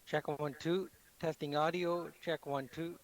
Check one, two. Testing audio. Check one, two.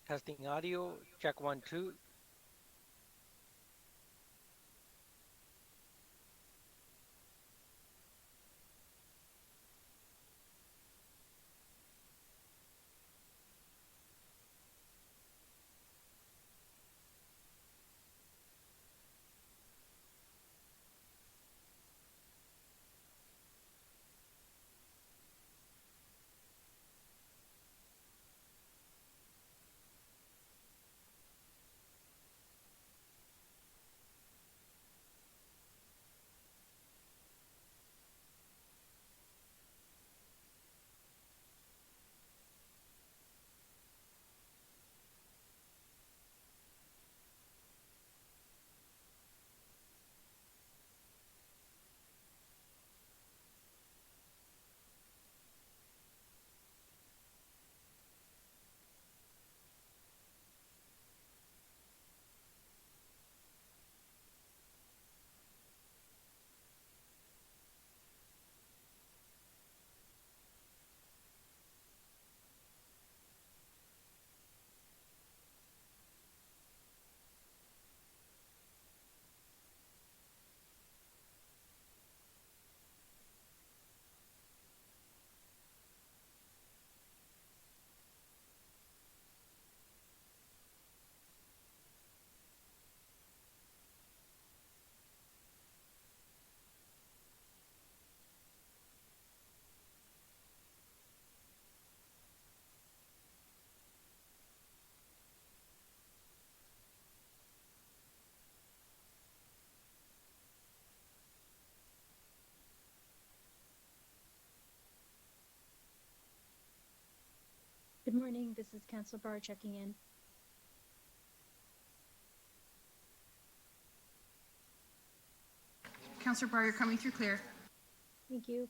Testing audio. Check 1 2. Good morning. This is Council Barr checking in. Councillor Barr, you're coming through clear. Thank you.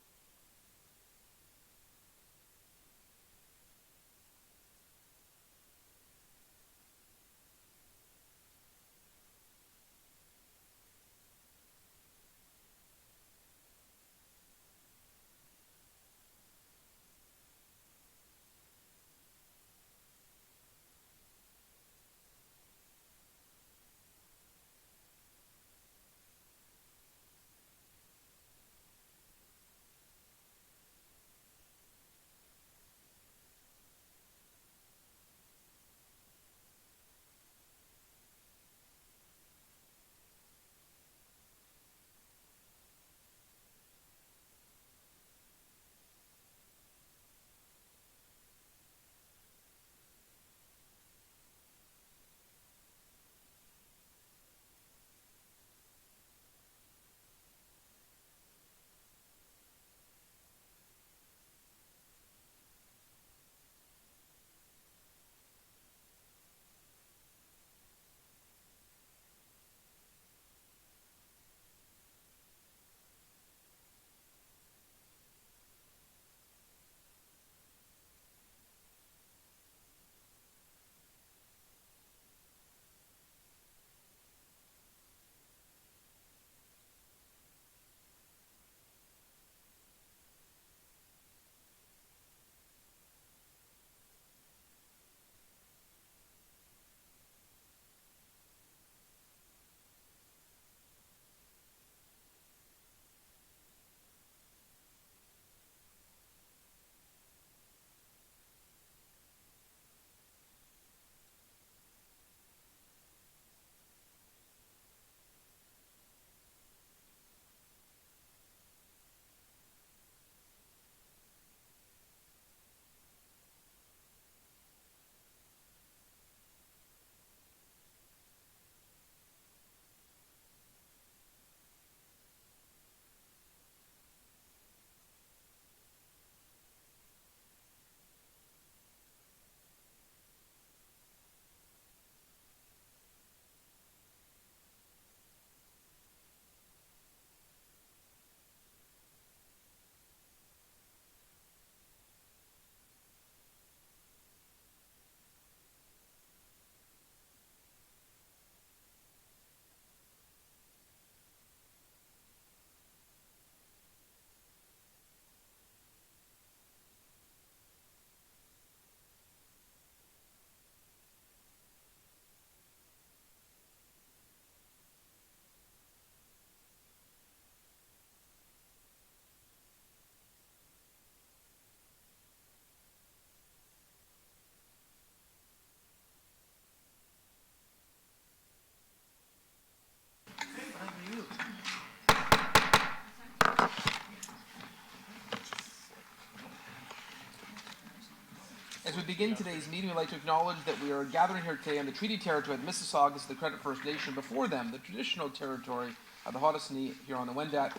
begin today's meeting, we'd like to acknowledge that we are gathering here today on the treaty territory of Mississaugas, the Credit First Nation, before them, the traditional territory of the Haudenosaunee here on the Wendat.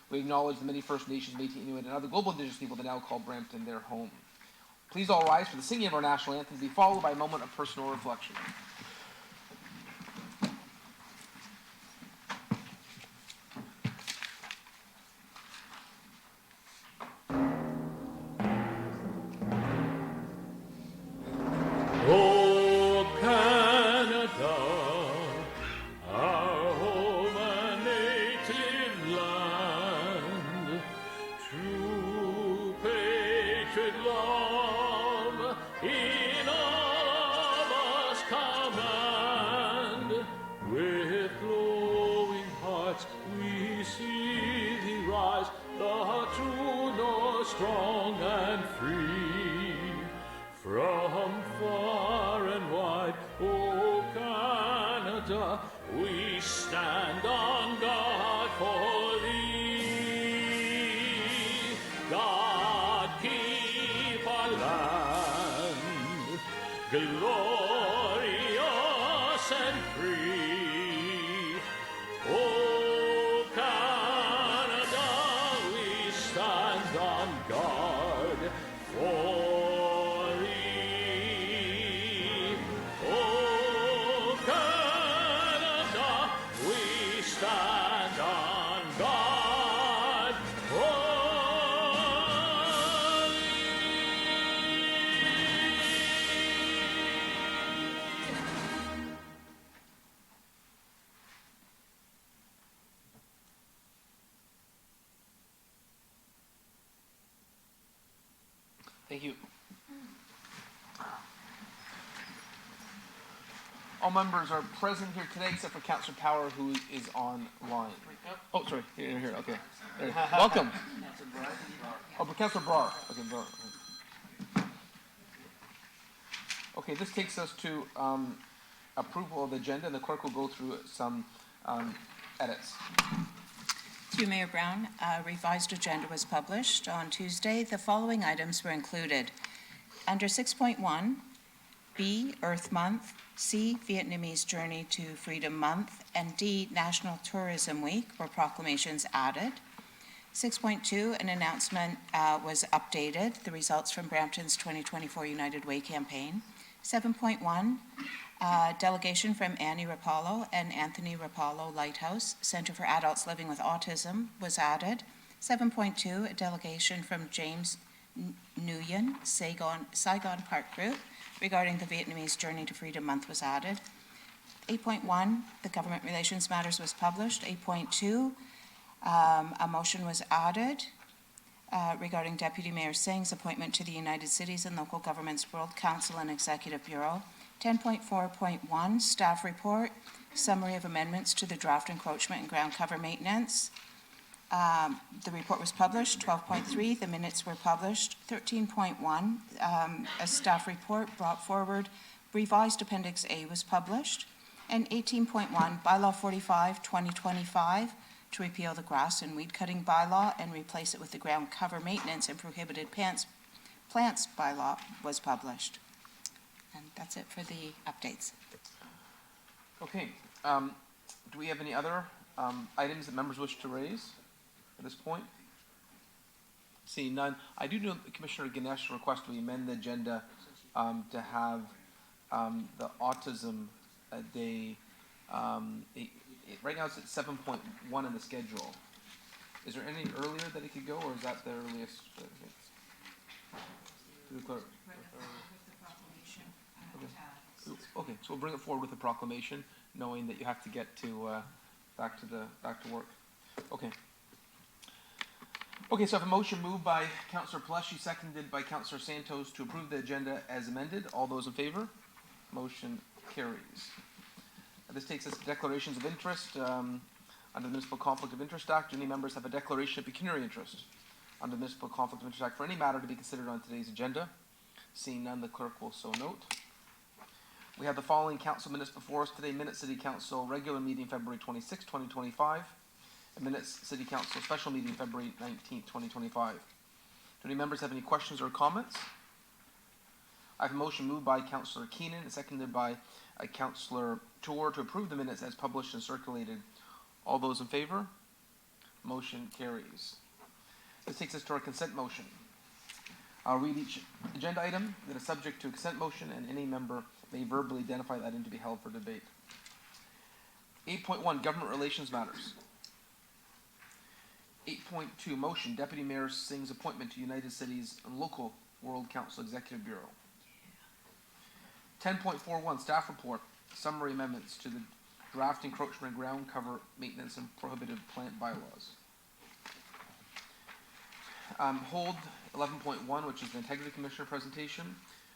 We acknowledge the many First Nations, Métis, Inuit, and other global Indigenous people that now call Brampton their home. Please all rise for the singing of our national anthem, to be followed by a moment of personal reflection. Oh, Canada, our home and native land, true patriot love in all of us command. With glowing hearts we see thee rise, the true north, strong and free. From far and wide, oh Canada, we stand on guard for thee. God keep our land glorious and free. Oh Canada, we stand on guard for Thank you. All members are present here today except for Councillor Power, who is online. Oh, sorry, here, okay. There. Welcome. Oh, but Councillor Brar. Okay, Brar. Okay, this takes us to approval of the agenda, and the clerk will go through some edits. Through Mayor Brown, a revised agenda was published on Tuesday. The following items were included. Under 6.1, B, Earth Month, C, Vietnamese Journey to Freedom Month, and D, National Tourism Week were proclamations added. 6.2, an announcement was updated, the results from Brampton's 2024 United Way campaign. 7.1, delegation from Annie Rapallo and Anthony Rapallo Lighthouse Center for Adults Living with Autism was added. 7.2, a delegation from James Nguyen, Saigon Park Group regarding the Vietnamese Journey to Freedom Month was added. 8.1, the Government Relations Matters was published. 8.2, a motion was added regarding Deputy Mayor Singh's appointment to the United Cities and Local Governments World Council and Executive Bureau. 10.4.1, staff report, summary of amendments to the draft encroachment and ground cover maintenance. The report was published. 12.3, the minutes were published. 13.1, a staff report brought forward. Revised Appendix A was published. And 18.1, Bylaw 45, 2025, to repeal the grass and weed cutting bylaw and replace it with the ground cover maintenance and prohibited plants bylaw was published. And that's it for the updates. Okay, do we have any other items that members wish to raise at this point? Seeing none, I do know Commissioner Ganesh requested we amend the agenda to have the autism day. Right now it's at 7.1 in the schedule. Is there any earlier that it could go, or is that the earliest? To the clerk. Okay, so we'll bring it forward with a proclamation, knowing that you have to get to back to work. Okay. Okay, so I have a motion moved by Councillor Pelletier, seconded by Councillor Santos to approve the agenda as amended. All those in favor? Motion carries. This takes us to declarations of interest. Under the Municipal Conflict of Interest Act, do any members have a declaration of pecuniary interest under the Municipal Conflict of Interest Act for any matter to be considered on today's agenda? Seeing none, the clerk will so note. We have the following council minutes before us today. Minutes City Council regular meeting February 26, 2025. And minutes City Council special meeting February 19, 2025. Do any members have any questions or comments? I have a motion moved by Councillor Keenan and seconded by Councillor Tour to approve the minutes as published and circulated. All those in favor? Motion carries. This takes us to our consent motion. I'll read each agenda item that is subject to a consent motion, and any member may verbally identify that item to be held for debate. 8.1, Government Relations Matters. 8.2, Motion, Deputy Mayor Singh's appointment to United Cities and Local World Council Executive Bureau. 10.41, Staff Report, Summary Amendments to the Draft Encroachment Ground Cover Maintenance and Prohibited Plant Bylaws. Hold 11.1, which is the Integrity Commissioner presentation.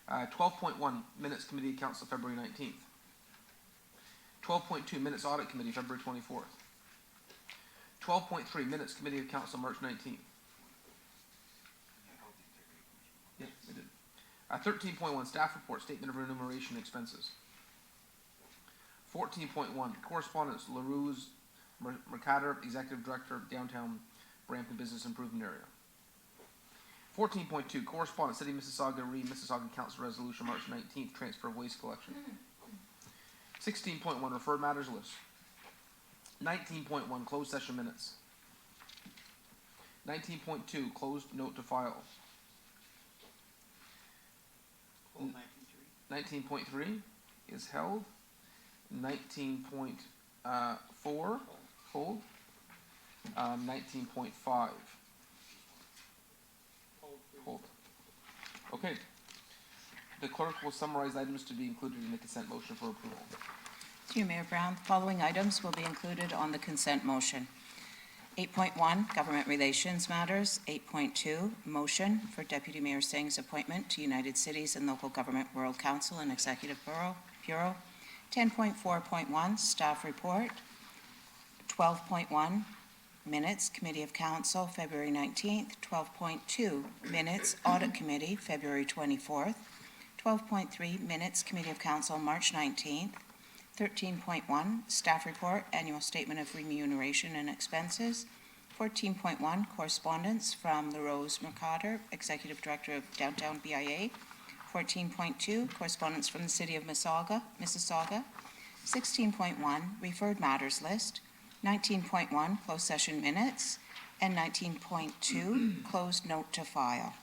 12.1, Minutes Committee of Council, February 19th. 12.2, Minutes Audit Committee, February 24th. 12.3, Minutes Committee of Council, March 19th. Yes, I did. 13.1, Staff Report, Statement of Remuneration Expenses. 14.1, Correspondence, LaRue's Mercader, Executive Director, Downtown Brampton Business Improvement Area. 14.2, Correspondence, City of Mississauga, Mississauga Council Resolution, March 19th, Transfer of Waste Collection. 16.1, Referred Matters List. 19.1, Closed Session Minutes. 19.2, Closed Note to File. 19.3 is held. 19.4, hold. 19.5. Hold. Okay. The clerk will summarize items to be included in the consent motion for approval. Through you, Mayor Brown, the following items will be included on the consent motion. 8.1, Government Relations Matters. 8.2, Motion for Deputy Mayor Singh's appointment to United Cities and Local Government World Council and Executive Bureau. 10.4.1, Staff Report. 12.1, Minutes Committee of Council, February 19th. 12.2, Minutes Audit Committee, February 24th. 12.3, Minutes Committee of Council, March 19th. 13.1, Staff Report, Annual Statement of Remuneration and Expenses. 14.1, Correspondence from LaRose Mercader, Executive Director of Downtown BIA. 14.2, Correspondence from the City of Mississauga. 16.1, Referred Matters List. 19.1, Closed Session Minutes. And 19.2, Closed Note to File.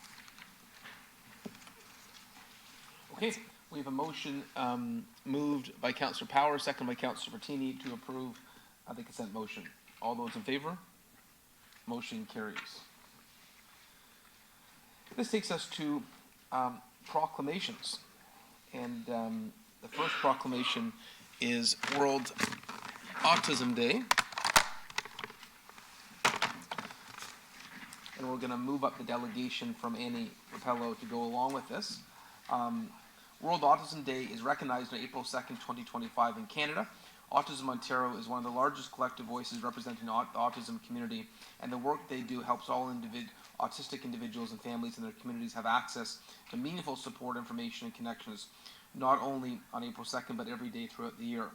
Okay, we have a motion moved by Councillor Power, second by Councillor Bertini to approve the consent motion. All those in favor? Motion carries. This takes us to proclamations. And the first proclamation is World Autism Day. And we're going to move up the delegation from Annie Rapello to go along with this. World Autism Day is recognized on April 2nd, 2025 in Canada. Autism Ontario is one of the largest collective voices representing the autism community, and the work they do helps all autistic individuals and families in their communities have access to meaningful support, information, and connections, not only on April 2nd, but every day throughout the year.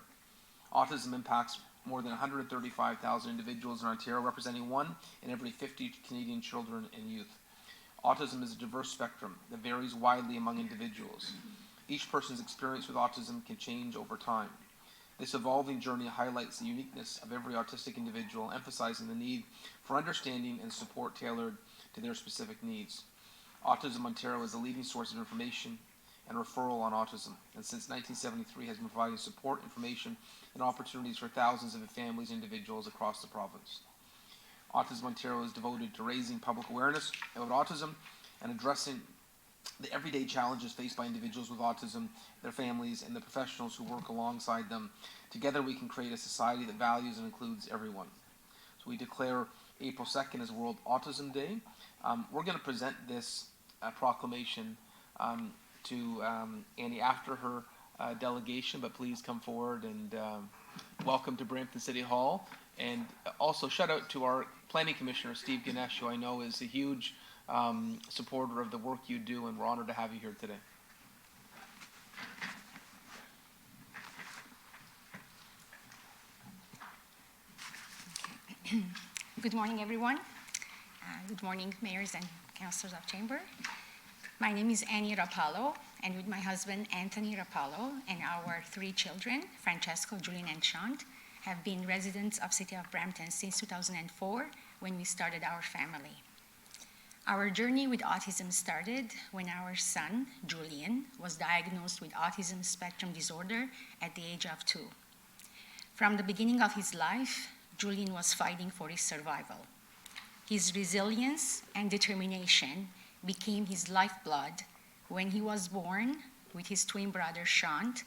Autism impacts more than 135,000 individuals in Ontario, representing 1 in every 50 Canadian children and youth. Autism is a diverse spectrum that varies widely among individuals. Each person's experience with autism can change over time. This evolving journey highlights the uniqueness of every autistic individual, emphasizing the need for understanding and support tailored to their specific needs. Autism Ontario is a leading source of information and referral on autism, and since 1973 has been providing support, information, and opportunities for thousands of families and individuals across the province. Autism Ontario is devoted to raising public awareness about autism and addressing the everyday challenges faced by individuals with autism, their families, and the professionals who work alongside them. Together we can create a society that values and includes everyone. So we declare April 2nd as World Autism Day. We're going to present this proclamation to Annie after her delegation, but please come forward and welcome to Brampton City Hall. And also shout out to our Planning Commissioner, Steve Ganesh, who I know is a huge supporter of the work you do, and we're honored to have you here today. Good morning, everyone. Good morning, mayors and councillors of chamber. My name is Annie Rapallo. and with my husband, Anthony Rapallo, and our 3 children, Francesco, Julian, and Shant, have been residents of City of Brampton since 2004 when we started our family. Our journey with autism started when our son, Julian, was diagnosed with autism spectrum disorder at the age of 2. From the beginning of his life, Julian was fighting for his survival. His resilience and determination became his lifeblood when he was born with his twin brother, Shant,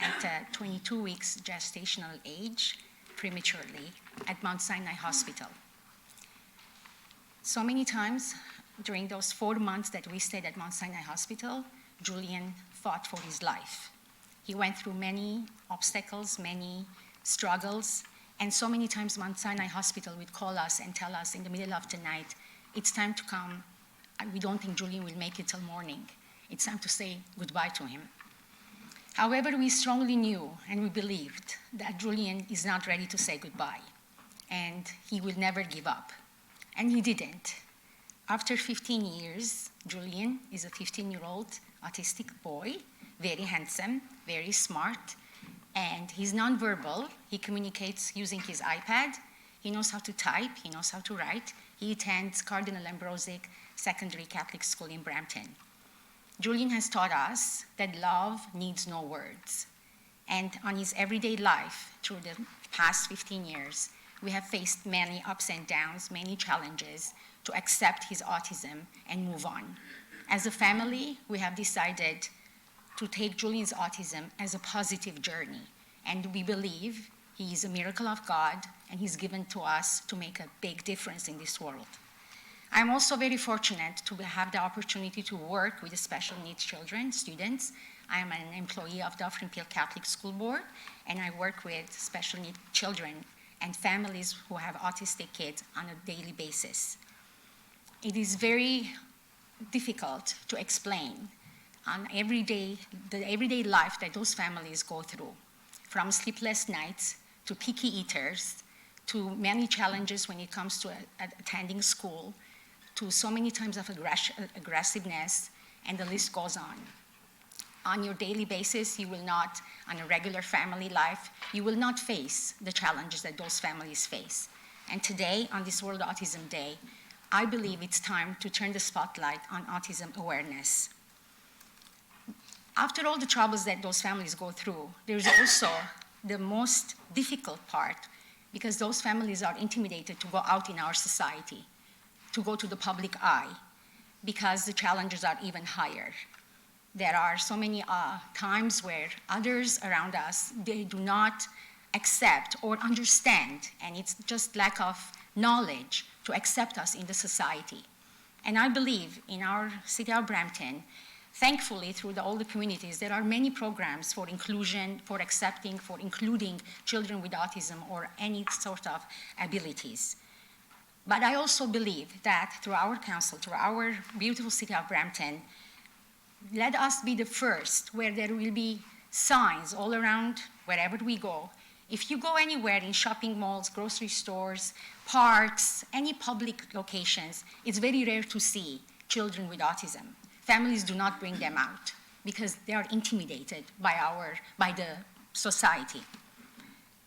at 22 weeks gestational age, prematurely, at Mount Sinai Hospital. So many times during those 4 months that we stayed at Mount Sinai Hospital, Julian fought for his life. He went through many obstacles, many struggles, and so many times Mount Sinai Hospital would call us and tell us in the middle of the night, it's time to come. We don't think Julian will make it till morning. It's time to say goodbye to him. However, we strongly knew and we believed that Julian is not ready to say goodbye, and he will never give up. And he didn't. After 15 years, Julian is a 15-year-old autistic boy, very handsome, very smart, and he's nonverbal. He communicates using his iPad. He knows how to type. He knows how to write. He attends Cardinal Ambrosic Secondary Catholic School in Brampton. Julian has taught us that love needs no words. And on his everyday life, through the past 15 years, we have faced many ups and downs, many challenges to accept his autism and move on. As a family, we have decided to take Julian's autism as a positive journey. And we believe he is a miracle of God, and he's given to us to make a big difference in this world. I'm also very fortunate to have the opportunity to work with the special needs children, students. I am an employee of Dufferin Peel Catholic School Board, and I work with special needs children and families who have autistic kids on a daily basis. It is very difficult to explain on the everyday life that those families go through, from sleepless nights to picky eaters, to many challenges when it comes to attending school, to so many times of aggressiveness, and the list goes on. On your daily basis, you will not, on a regular family life, you will not face the challenges that those families face. And today, on this World Autism Day, I believe it's time to turn the spotlight on autism awareness. After all the troubles that those families go through, there's also the most difficult part, because those families are intimidated to go out in our society, to go to the public eye, because the challenges are even higher. There are so many times where others around us, they do not accept or understand, and it's just lack of knowledge to accept us in the society. And I believe in our City of Brampton, thankfully, through all the communities, there are many programs for inclusion, for accepting, for including children with autism or any sort of abilities. But I also believe that through our council, through our beautiful City of Brampton, let us be the first where there will be signs all around wherever we go. If you go anywhere in shopping malls, grocery stores, parks, any public locations, it's very rare to see children with autism. Families do not bring them out because they are intimidated by the society.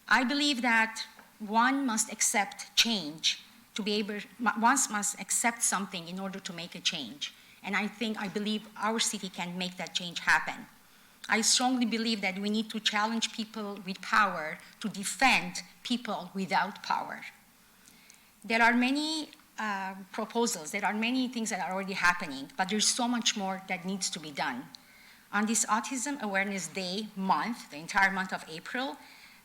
I believe that one must accept change one must accept something in order to make a change. And I believe our city can make that change happen. I strongly believe that we need to challenge people with power to defend people without power. There are many proposals, there are many things that are already happening, but there's so much more that needs to be done. On this Autism Awareness Day month, the entire month of April,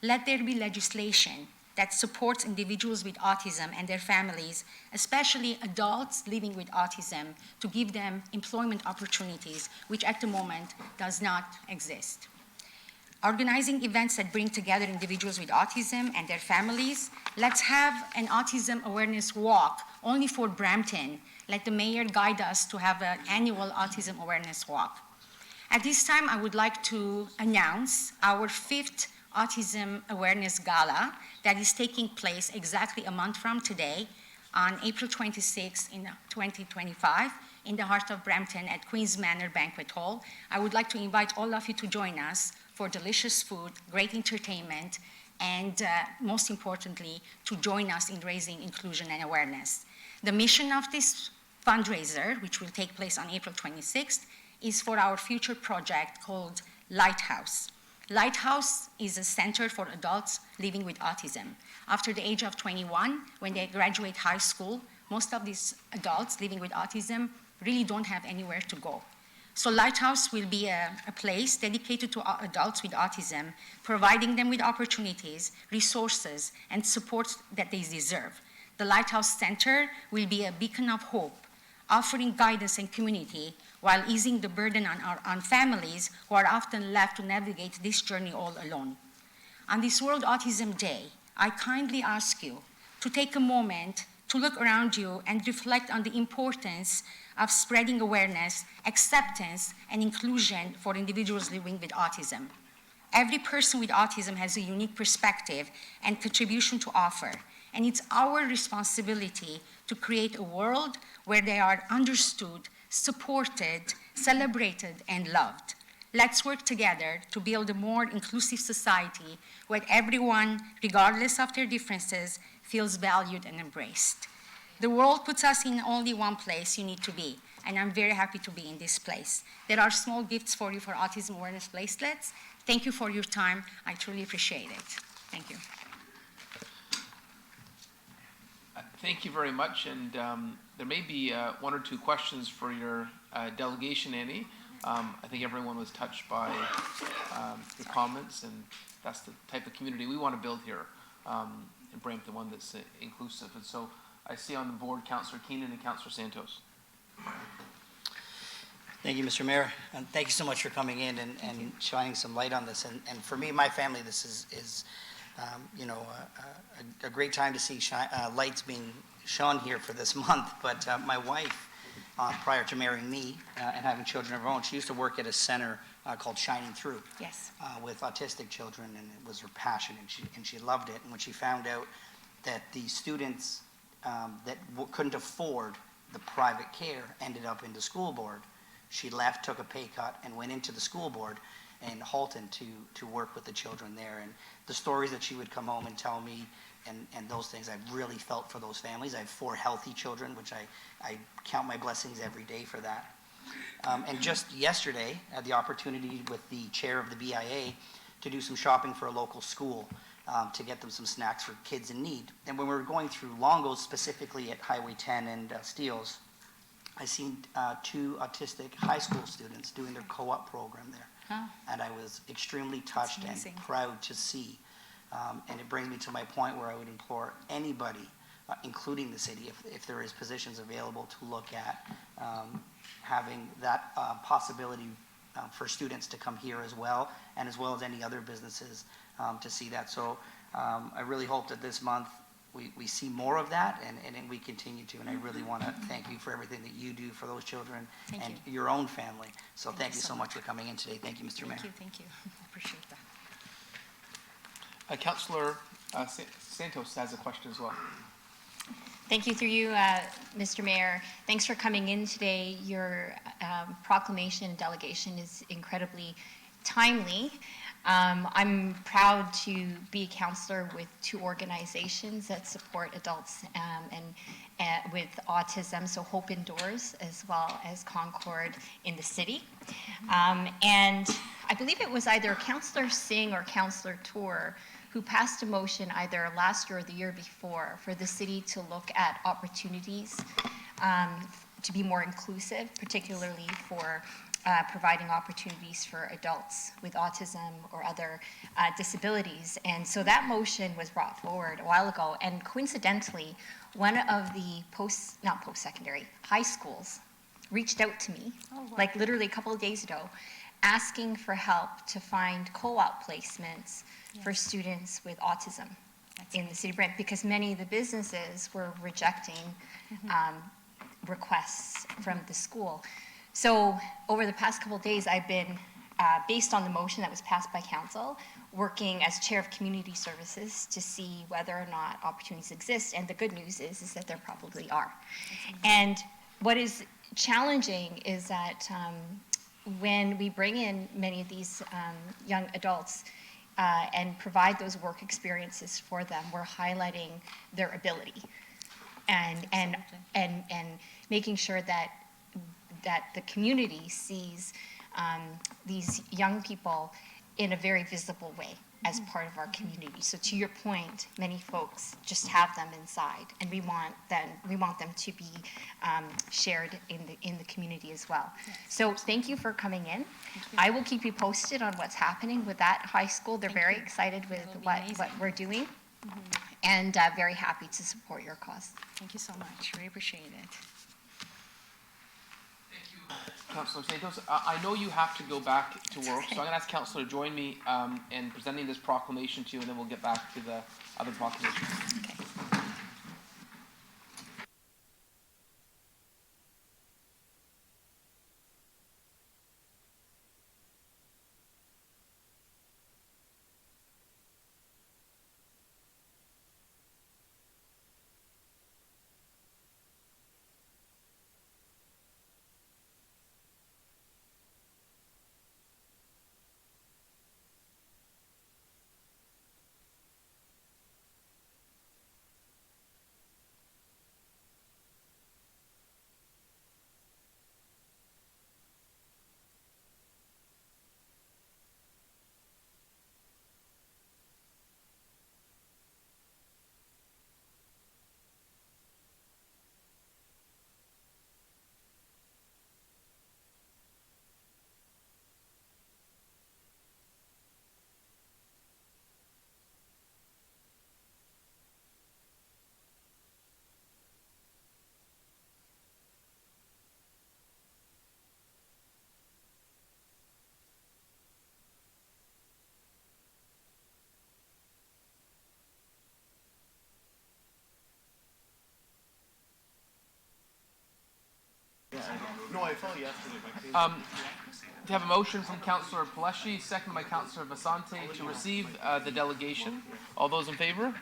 let there be legislation that supports individuals with autism and their families, especially adults living with autism, to give them employment opportunities, which at the moment does not exist. Organizing events that bring together individuals with autism and their families. Let's have an autism awareness walk only for Brampton. Let the mayor guide us to have an annual autism awareness walk. At this time, I would like to announce our 5th Autism Awareness Gala that is taking place exactly a month from today on April 26th in 2025. in the heart of Brampton at Queen's Manor Banquet Hall. I would like to invite all of you to join us for delicious food, great entertainment, and most importantly, to join us in raising inclusion and awareness. The mission of this fundraiser, which will take place on April 26th, is for our future project called Lighthouse. Lighthouse is a center for adults living with autism. After the age of 21, when they graduate high school, most of these adults living with autism really don't have anywhere to go. So Lighthouse will be a place dedicated to adults with autism, providing them with opportunities, resources, and support that they deserve. The Lighthouse Center will be a beacon of hope, offering guidance and community while easing the burden on families who are often left to navigate this journey all alone. On this World Autism Day, I kindly ask you to take a moment to look around you and reflect on the importance of spreading awareness, acceptance, and inclusion for individuals living with autism. Every person with autism has a unique perspective and contribution to offer, and it's our responsibility to create a world where they are understood, supported, celebrated, and loved. Let's work together to build a more inclusive society where everyone, regardless of their differences, feels valued and embraced. The world puts us in only one place you need to be, and I'm very happy to be in this place. There are small gifts for you for Autism Awareness bracelets. Thank you for your time. I truly appreciate it. Thank you. Thank you very much, and there may be one or two questions for your delegation, Annie. I think everyone was touched by your comments, and that's the type of community we want to build here in Brampton, one that's inclusive. And so I see on the board Councillor Keenan and Councillor Santos. Thank you, Mr. Mayor, and thank you so much for coming in and shining some light on this. And for me, my family, this is you know, a great time to see lights being shone here for this month. But my wife, prior to marrying me and having children of her own, she used to work at a center called Shining Through. Yes. With autistic children, and it was her passion, and she loved it. And when she found out that the students that couldn't afford the private care ended up in the school board, she left, took a pay cut, and went into the school board in Halton to work with the children there. And the stories that she would come home and tell me, and those things, I really felt for those families. I have 4 healthy children, which I count my blessings every day for that. And just yesterday, I had the opportunity with the chair of the BIA to do some shopping for a local school to get them some snacks for kids in need. And when we were going through Longo's, specifically at Highway 10 and Steeles, I seen 2 autistic high school students doing their co-op program there. Huh. And I was extremely touched and proud to see. And it brings me to my point where I would implore anybody, including the city, if there is positions available, to look at having that possibility for students to come here as well as any other businesses to see that. So I really hope that this month we see more of that, and we continue to. And I really want to thank you for everything that you do for those children and your own family. So thank you so much for coming in today. Thank you, Mr. Mayor. Thank you. I appreciate that. Councillor Santos has a question as well. Thank you through you, Mr. Mayor. Thanks for coming in today. Your proclamation and delegation is incredibly timely. I'm proud to be a councillor with 2 organizations that support adults and with autism, so Hope Indoors as well as Concord in the city. And I believe it was either Councillor Singh or Councillor Tour who passed a motion either last year or the year before for the city to look at opportunities to be more inclusive, particularly for providing opportunities for adults with autism or other disabilities. And so that motion was brought forward a while ago, and coincidentally, one of the not post-secondary, high schools reached out to me, like literally a couple of days ago, asking for help to find co-op placements for students with autism in the city of Brampton, because many of the businesses were rejecting requests from the school. So over the past couple of days, I've been, based on the motion that was passed by council, working as chair of community services to see whether or not opportunities exist. And the good news is that there probably are. And what is challenging is that when we bring in many of these young adults and provide those work experiences for them, we're highlighting their ability and making sure that the community sees these young people in a very visible way as part of our community. So to your point, many folks just have them inside, and we want them to be shared in the community as well. So thank you for coming in. I will keep you posted on what's happening with that high school. They're very excited with what we're doing, and very happy to support your cause. Thank you so much. We appreciate it. Councillor Santos, I know you have to go back to work, so I'm going to ask Councillor to join me in presenting this proclamation to you, and then we'll get back to the other proclamations. Okay. No, I fell yesterday. To have a motion from Councillor Paleshi, seconded by Councillor Vasante, to receive the delegation. All those in favor?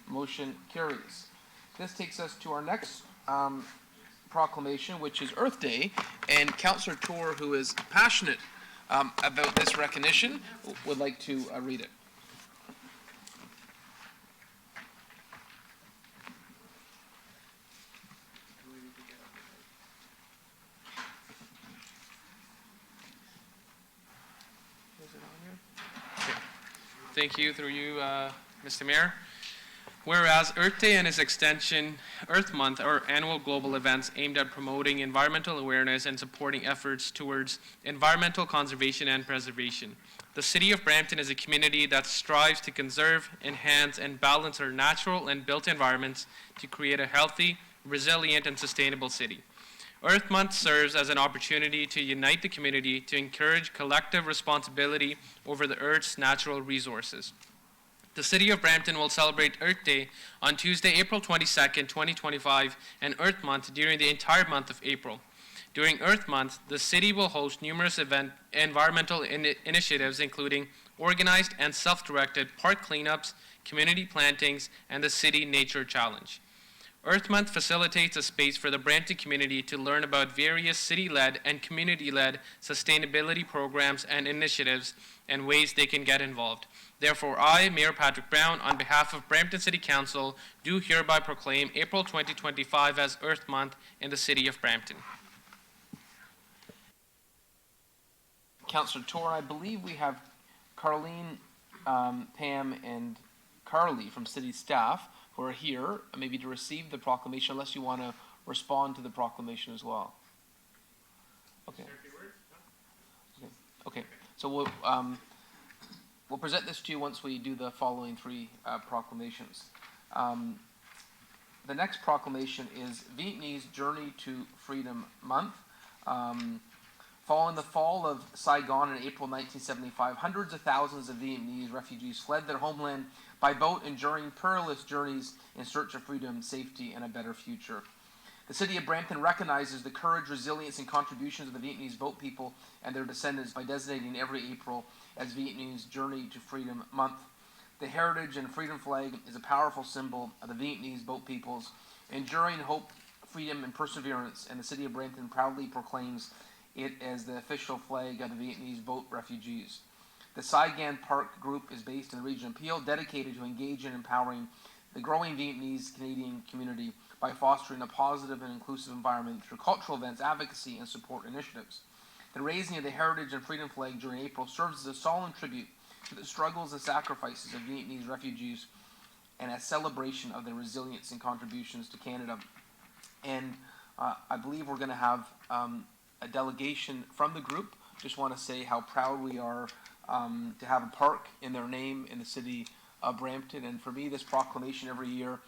Motion carries. This takes us to our next proclamation, which is Earth Day, and Councillor Tour, who is passionate about this recognition, would like to read it. Thank you, through you, Mr. Mayor. Whereas Earth Day and its extension, Earth Month, are annual global events aimed at promoting environmental awareness and supporting efforts towards environmental conservation and preservation. The City of Brampton is a community that strives to conserve, enhance, and balance our natural and built environments to create a healthy, resilient, and sustainable city. Earth Month serves as an opportunity to unite the community to encourage collective responsibility over the Earth's natural resources. The City of Brampton will celebrate Earth Day on Tuesday, April 22nd, 2025, and Earth Month during the entire month of April. During Earth Month, the city will host numerous environmental initiatives, including organized and self-directed park cleanups, community plantings, and the City Nature Challenge. Earth Month facilitates a space for the Brampton community to learn about various city-led and community-led sustainability programs and initiatives and ways they can get involved. Therefore, I, Mayor Patrick Brown, on behalf of Brampton City Council, do hereby proclaim April 2025 as Earth Month in the City of Brampton. Councillor Tour, I believe we have Carleen, Pam, and Carly from city staff who are here, maybe to receive the proclamation, unless you want to respond to the proclamation as well. Okay. Okay. So we'll present this to you once we do the following three proclamations. The next proclamation is Vietnamese Journey to Freedom Month. Following the fall of Saigon in April 1975, hundreds of thousands of Vietnamese refugees fled their homeland by boat, enduring perilous journeys in search of freedom, safety, and a better future. The City of Brampton recognizes the courage, resilience, and contributions of the Vietnamese boat people and their descendants by designating every April as Vietnamese Journey to Freedom Month. The heritage and freedom flag is a powerful symbol of the Vietnamese boat people's enduring hope freedom, and perseverance, and the city of Brampton proudly proclaims it as the official flag of the Vietnamese boat refugees. The Saigon Park Group is based in the region of Peel, dedicated to engage in empowering the growing Vietnamese Canadian community by fostering a positive and inclusive environment through cultural events, advocacy, and support initiatives. The raising of the Heritage and Freedom Flag during April serves as a solemn tribute to the struggles and sacrifices of Vietnamese refugees and a celebration of their resilience and contributions to Canada. And I believe we're going to have a delegation from the group. Just want to say how proud we are to have a park in their name in the city of Brampton. And for me, this proclamation every year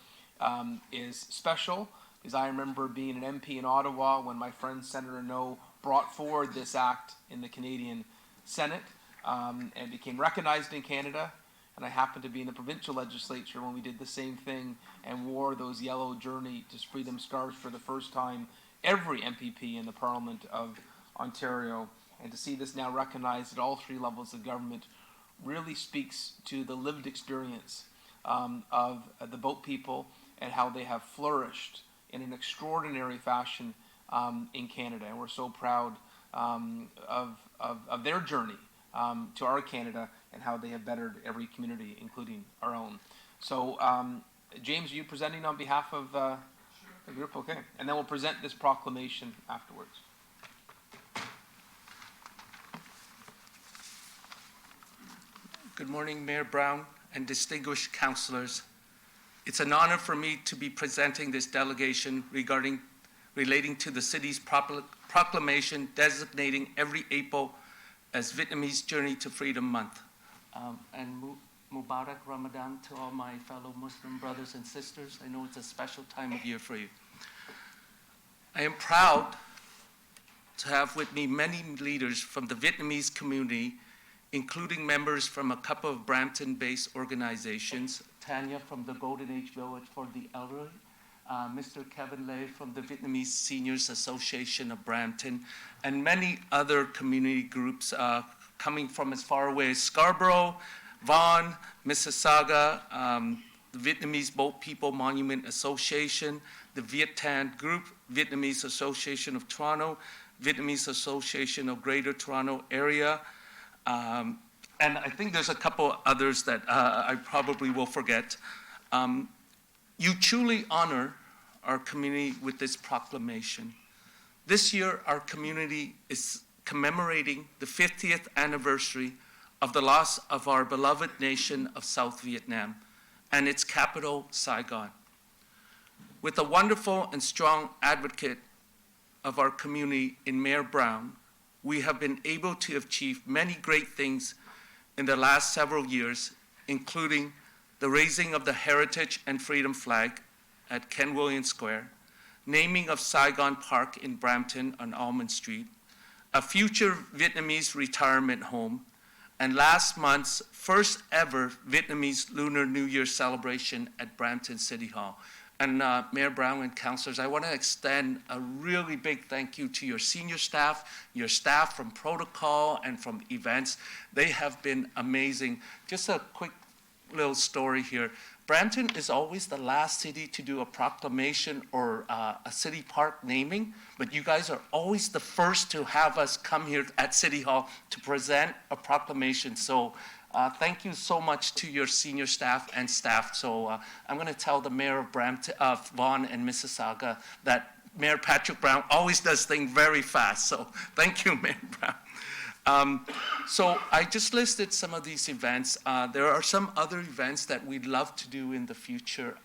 is special, because I remember being an MP in Ottawa when my friend Senator No brought forward this act in the Canadian Senate, and became recognized in Canada. And I happened to be in the provincial legislature when we did the same thing and wore those yellow Journey to Freedom scarves for the first time, every MPP in the Parliament of Ontario. And to see this now recognized at all three levels of government really speaks to the lived experience of the boat people and how they have flourished in an extraordinary fashion in Canada. And we're so proud of their journey to our Canada and how they have bettered every community, including our own. So, James, are you presenting on behalf of the group? Okay. And then we'll present this proclamation afterwards. Good morning, Mayor Brown and distinguished councillors. It's an honor for me to be presenting this delegation relating to the city's proclamation designating every April as Vietnamese Journey to Freedom Month. And Mubarak Ramadan to all my fellow Muslim brothers and sisters. I know it's a special time of year for you. I am proud to have with me many leaders from the Vietnamese community, including members from a couple of Brampton-based organizations, Tanya from the Golden Age Village for the Elderly, Mr. Kevin Lay from the Vietnamese Seniors Association of Brampton, and many other community groups coming from as far away as Scarborough, Vaughan, Mississauga, the Vietnamese Boat People Monument Association, the Viet Tan Group, Vietnamese Association of Toronto, Vietnamese Association of Greater Toronto Area, and I think there's a couple others that I probably will forget. You truly honor our community with this proclamation. This year, our community is commemorating the 50th anniversary of the loss of our beloved nation of South Vietnam and its capital, Saigon. With a wonderful and strong advocate of our community in Mayor Brown, we have been able to achieve many great things in the last several years, including the raising of the Heritage and Freedom flag at Ken Williams Square, naming of Saigon Park in Brampton on Almond Street, a future Vietnamese retirement home, and last month's first ever Vietnamese Lunar New Year celebration at Brampton City Hall. And Mayor Brown and councillors, I want to extend a really big thank you to your senior staff, your staff from protocol and from events. They have been amazing. Just a quick little story here. Brampton is always the last city to do a proclamation or a city park naming, but you guys are always the first to have us come here at City Hall to present a proclamation. So thank you so much to your senior staff and staff. So I'm going to tell the mayor of Brampton, Vaughan and Mississauga that Mayor Patrick Brown always does things very fast. So thank you, Mayor Brown. So I just listed some of these events. There are some other events that we'd love to do in the future.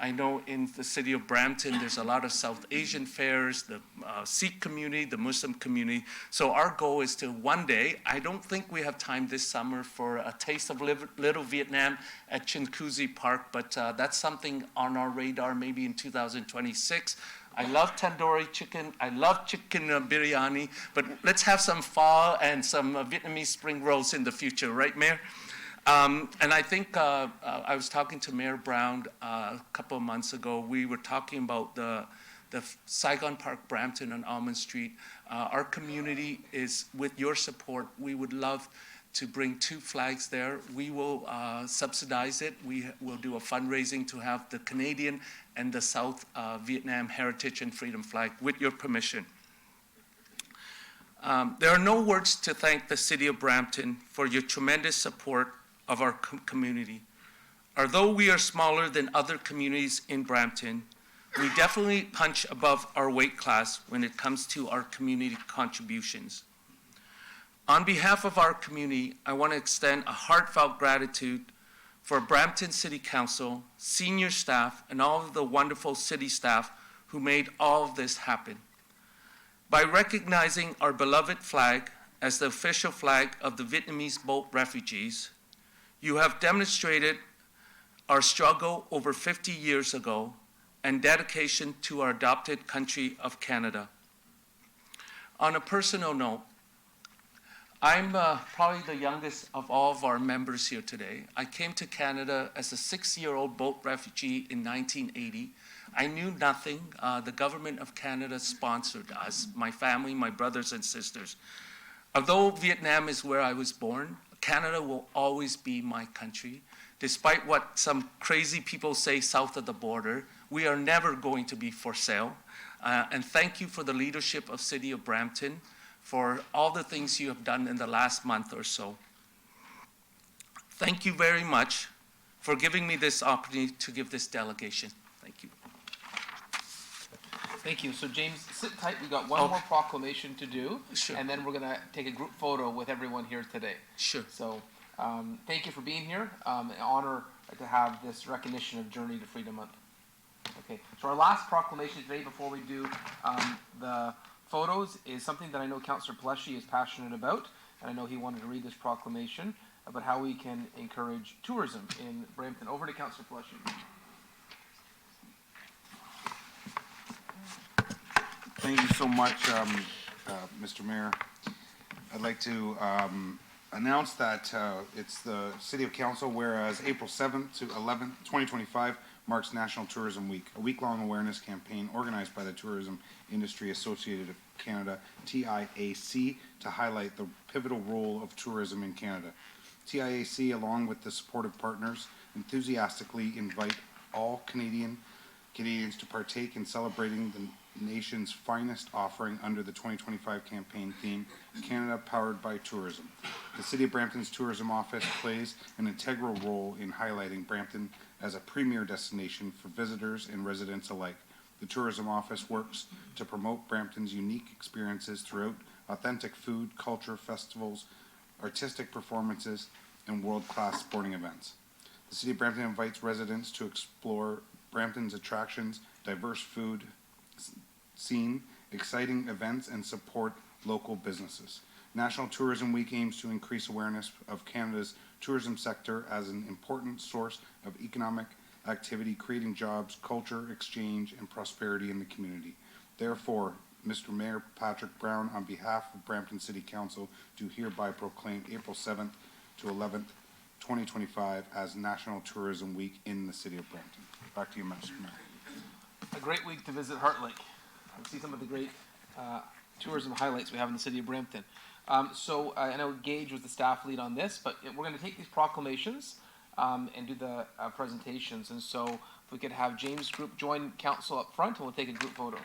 I know in the city of Brampton, there's a lot of South Asian fairs, the Sikh community, the Muslim community. So our goal is to one day, I don't think we have time this summer for a taste of Little Vietnam at Chinguacousy Park, but that's something on our radar maybe in 2026. I love tandoori chicken. I love chicken biryani. But let's have some pho and some Vietnamese spring rolls in the future, right, Mayor? And I think I was talking to Mayor Brown a couple of months ago. We were talking about the Saigon Park Brampton on Almond Street. Our community is, with your support, we would love to bring 2 flags there. We will subsidize it. We will do a fundraising to have the Canadian and the South Vietnam Heritage and Freedom flag, with your permission. There are no words to thank the City of Brampton for your tremendous support of our community. Although we are smaller than other communities in Brampton, we definitely punch above our weight class when it comes to our community contributions. On behalf of our community, I want to extend a heartfelt gratitude for Brampton City Council, senior staff, and all of the wonderful city staff who made all of this happen. By recognizing our beloved flag as the official flag of the Vietnamese boat refugees, you have demonstrated our struggle over 50 years ago and dedication to our adopted country of Canada. On a personal note, I'm probably the youngest of all of our members here today. I came to Canada as a 6-year-old boat refugee in 1980. I knew nothing. The government of Canada sponsored us, my family, my brothers and sisters. Although Vietnam is where I was born, Canada will always be my country. Despite what some crazy people say south of the border, we are never going to be for sale. And thank you for the leadership of City of Brampton, for all the things you have done in the last month or so. Thank you very much for giving me this opportunity to give this delegation. Thank you. Thank you. So James, sit tight. We got one more proclamation to do, Sure. and then we're going to take a group photo with everyone here today. Sure. So thank you for being here. An honor to have this recognition of Journey to Freedom Month. Okay, so our last proclamation today before we do the photos is something that I know Councillor Pleshy is passionate about, and I know he wanted to read this proclamation about how we can encourage tourism in Brampton. Over to Councillor Pleshy. Thank you so much, Mr. Mayor. I'd like to announce that it's the City of Council, whereas April 7th to 11th, 2025 marks National Tourism Week, a week-long awareness campaign organized by the Tourism Industry Associated of Canada, TIAC, to highlight the pivotal role of tourism in Canada. TIAC, along with the supportive partners, enthusiastically invite all Canadians to partake in celebrating the nation's finest offering under the 2025 campaign theme, Canada Powered by Tourism. The City of Brampton's Tourism Office plays an integral role in highlighting Brampton as a premier destination for visitors and residents alike. The Tourism Office works to promote Brampton's unique experiences throughout authentic food, culture, festivals, artistic performances, and world-class sporting events. The City of Brampton invites residents to explore Brampton's attractions, diverse food scene, exciting events, and support local businesses. National Tourism Week aims to increase awareness of Canada's tourism sector as an important source of economic activity, creating jobs, culture, exchange, and prosperity in the community. Therefore, Mr. Mayor Patrick Brown, on behalf of Brampton City Council, do hereby proclaim April 7th to 11th, 2025 as National Tourism Week in the City of Brampton. Back to you, Mr. Mayor. A great week to visit Heart Lake and see some of the great tourism highlights we have in the City of Brampton. So I know Gage was the staff lead on this, but we're going to take these proclamations and do the presentations. And so if we could have James' group join council up front, and we'll take a group photo.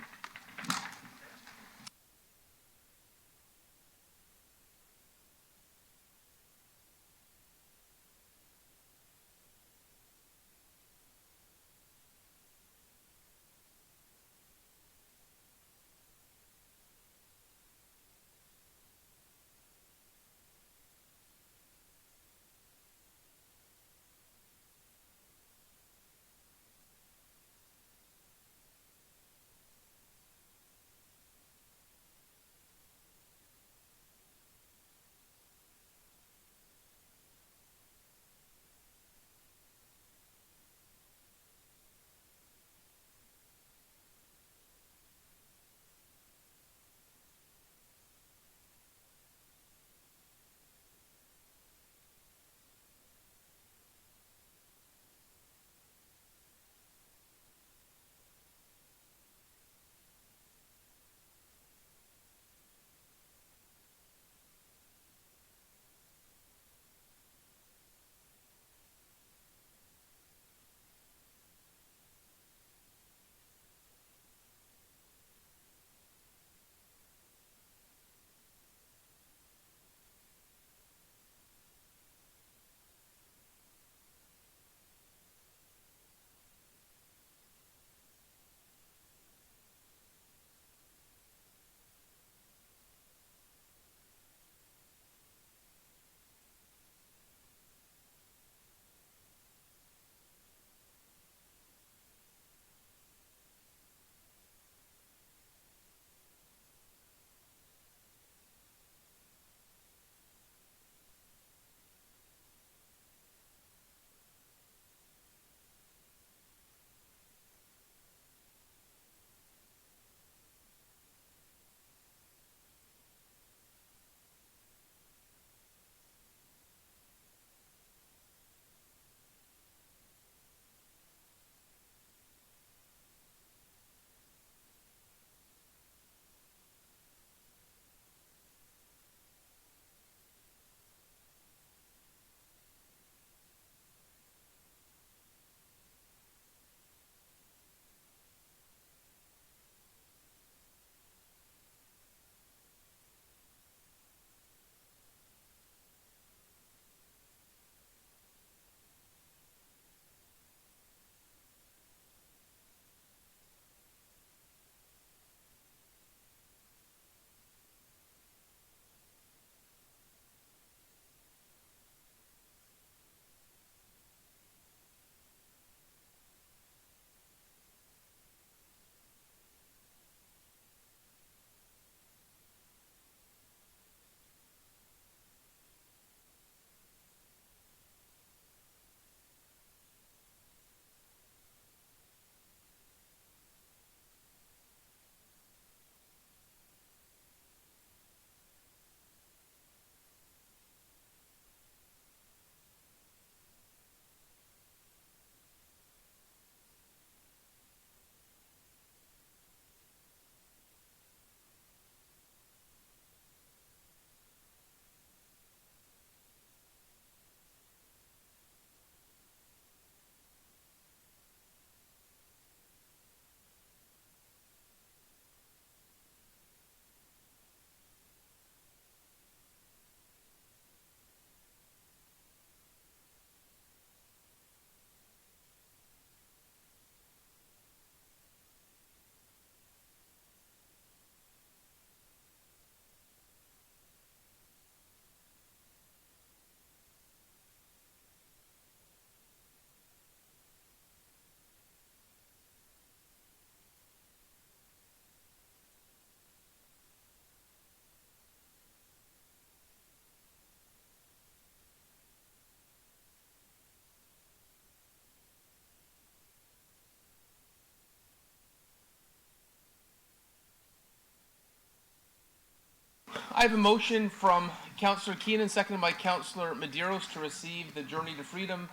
I have a motion from Councillor Keenan, seconded by Councillor Medeiros, to receive the Journey to Freedom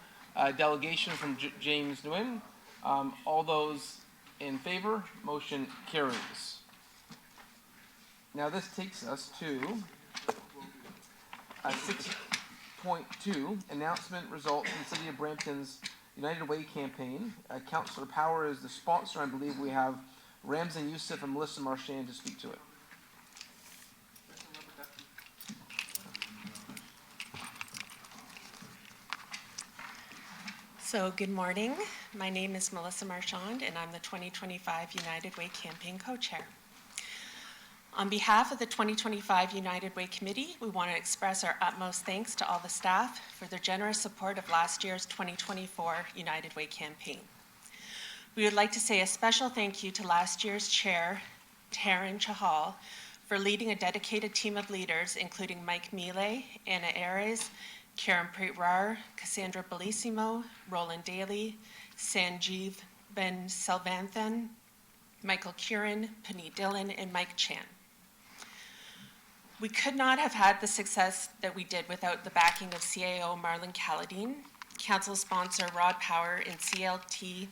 delegation from James Nguyen. All those in favor, motion carries. Now this takes us to 6.2, announcement results from the City of Brampton's United Way campaign. Councillor Power is the sponsor. I believe we have Ramzan Youssef and Melissa Marchand to speak to it. So good morning. My name is Melissa Marchand, and I'm the 2025 United Way campaign co-chair. On behalf of the 2025 United Way Committee, we want to express our utmost thanks to all the staff for their generous support of last year's 2024 United Way campaign. We would like to say a special thank you to last year's chair, Taryn Chahal, for leading a dedicated team of leaders, including Mike Miele, Anna Ares, Karen Pritrar, Cassandra Bellissimo, Roland Daly, Sanjeev Ben Salvanthan, Michael Curran, Pani Dillon, and Mike Chan. We could not have had the success that we did without the backing of CAO Marlon Caladine, council sponsor Rod Power, and CLT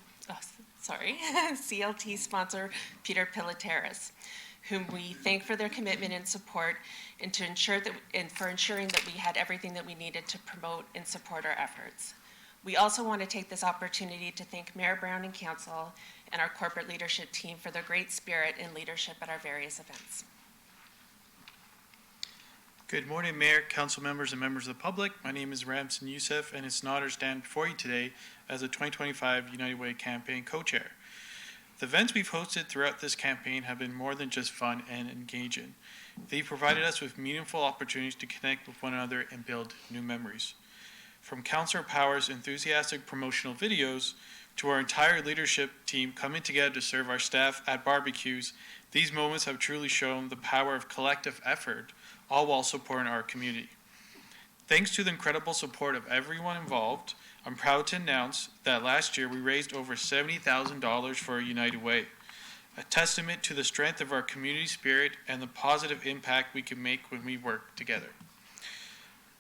sponsor Peter Pilateras, whom we thank for their commitment and support and for ensuring that we had everything that we needed to promote and support our efforts. We also want to take this opportunity to thank Mayor Brown and Council and our corporate leadership team for their great spirit and leadership at our various events. Good morning, Mayor, council members, and members of the public. My name is Ramzan Youssef, and it's an honor to stand before you today as the 2025 United Way campaign co-chair. The events we've hosted throughout this campaign have been more than just fun and engaging. They've provided us with meaningful opportunities to connect with one another and build new memories. From Councillor Power's enthusiastic promotional videos to our entire leadership team coming together to serve our staff at barbecues, these moments have truly shown the power of collective effort, all while supporting our community. Thanks to the incredible support of everyone involved, I'm proud to announce that last year we raised over $70,000 for our United Way, a testament to the strength of our community spirit and the positive impact we can make when we work together.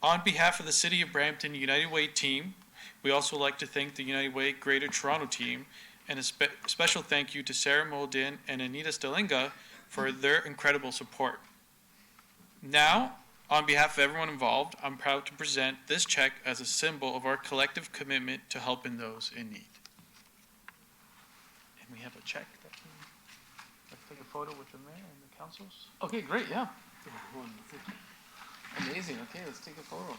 On behalf of the City of Brampton United Way team, we also like to thank the United Way Greater Toronto team, and a special thank you to Sarah Moldin and Anita Stalinga for their incredible support. Now, on behalf of everyone involved, I'm proud to present this check as a symbol of our collective commitment to helping those in need. And we have a check that can, let's take a photo with the mayor and the councils. Okay, great, yeah. Amazing. Okay, let's take a photo.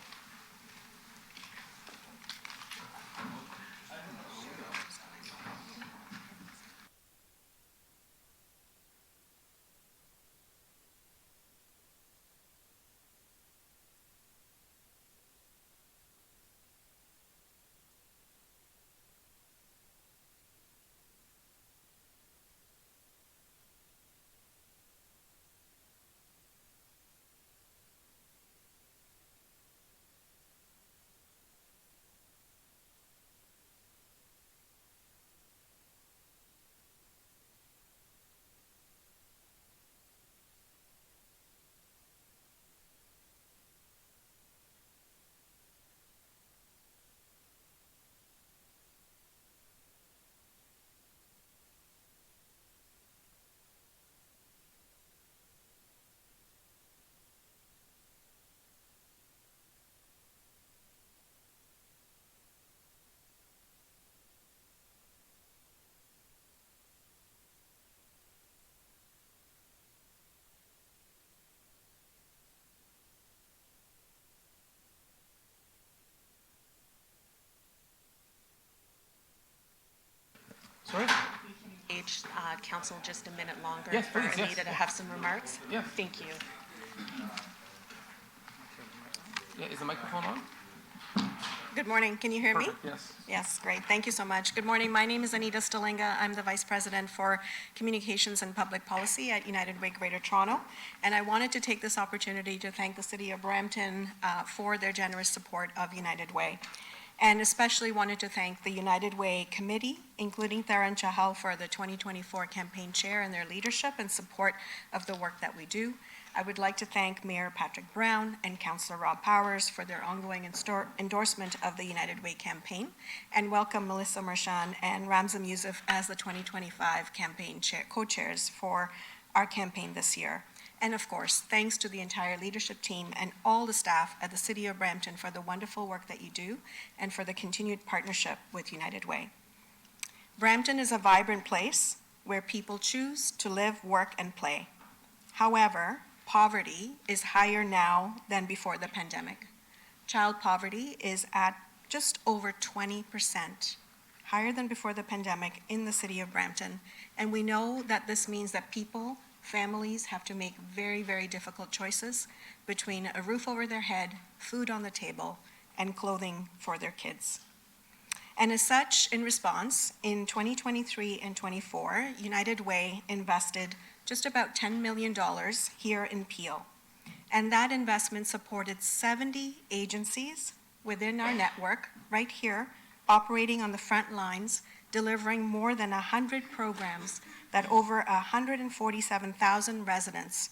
Sorry? Engage council just a minute longer Yes, for please, yes. Anita to have some remarks. Yeah. Thank you. Yeah, is the microphone on? Good morning. Can you hear me? Perfect, yes. Yes, great. Thank you so much. Good morning. My name is Anita Stalinga. I'm the Vice President for Communications and Public Policy at United Way Greater Toronto. And I wanted to take this opportunity to thank the City of Brampton for their generous support of United Way. And especially wanted to thank the United Way Committee, including Taryn Chahal for the 2024 campaign chair and their leadership and support of the work that we do. I would like to thank Mayor Patrick Brown and Councillor Rob Powers for their ongoing endorsement of the United Way campaign, and welcome Melissa Marchand and Ramzan Yousef as the 2025 campaign co-chairs for our campaign this year. And of course, thanks to the entire leadership team and all the staff at the City of Brampton for the wonderful work that you do and for the continued partnership with United Way. Brampton is a vibrant place where people choose to live, work, and play. However, poverty is higher now than before the pandemic. Child poverty is at just over 20%, higher than before the pandemic in the City of Brampton. And we know that this means that families have to make very, very difficult choices between a roof over their head, food on the table, and clothing for their kids. And as such, in response, in 2023 and 24, United Way invested just about $10 million here in Peel. And that investment supported 70 agencies within our network, right here, operating on the front lines, delivering more than 100 programs that over 147,000 residents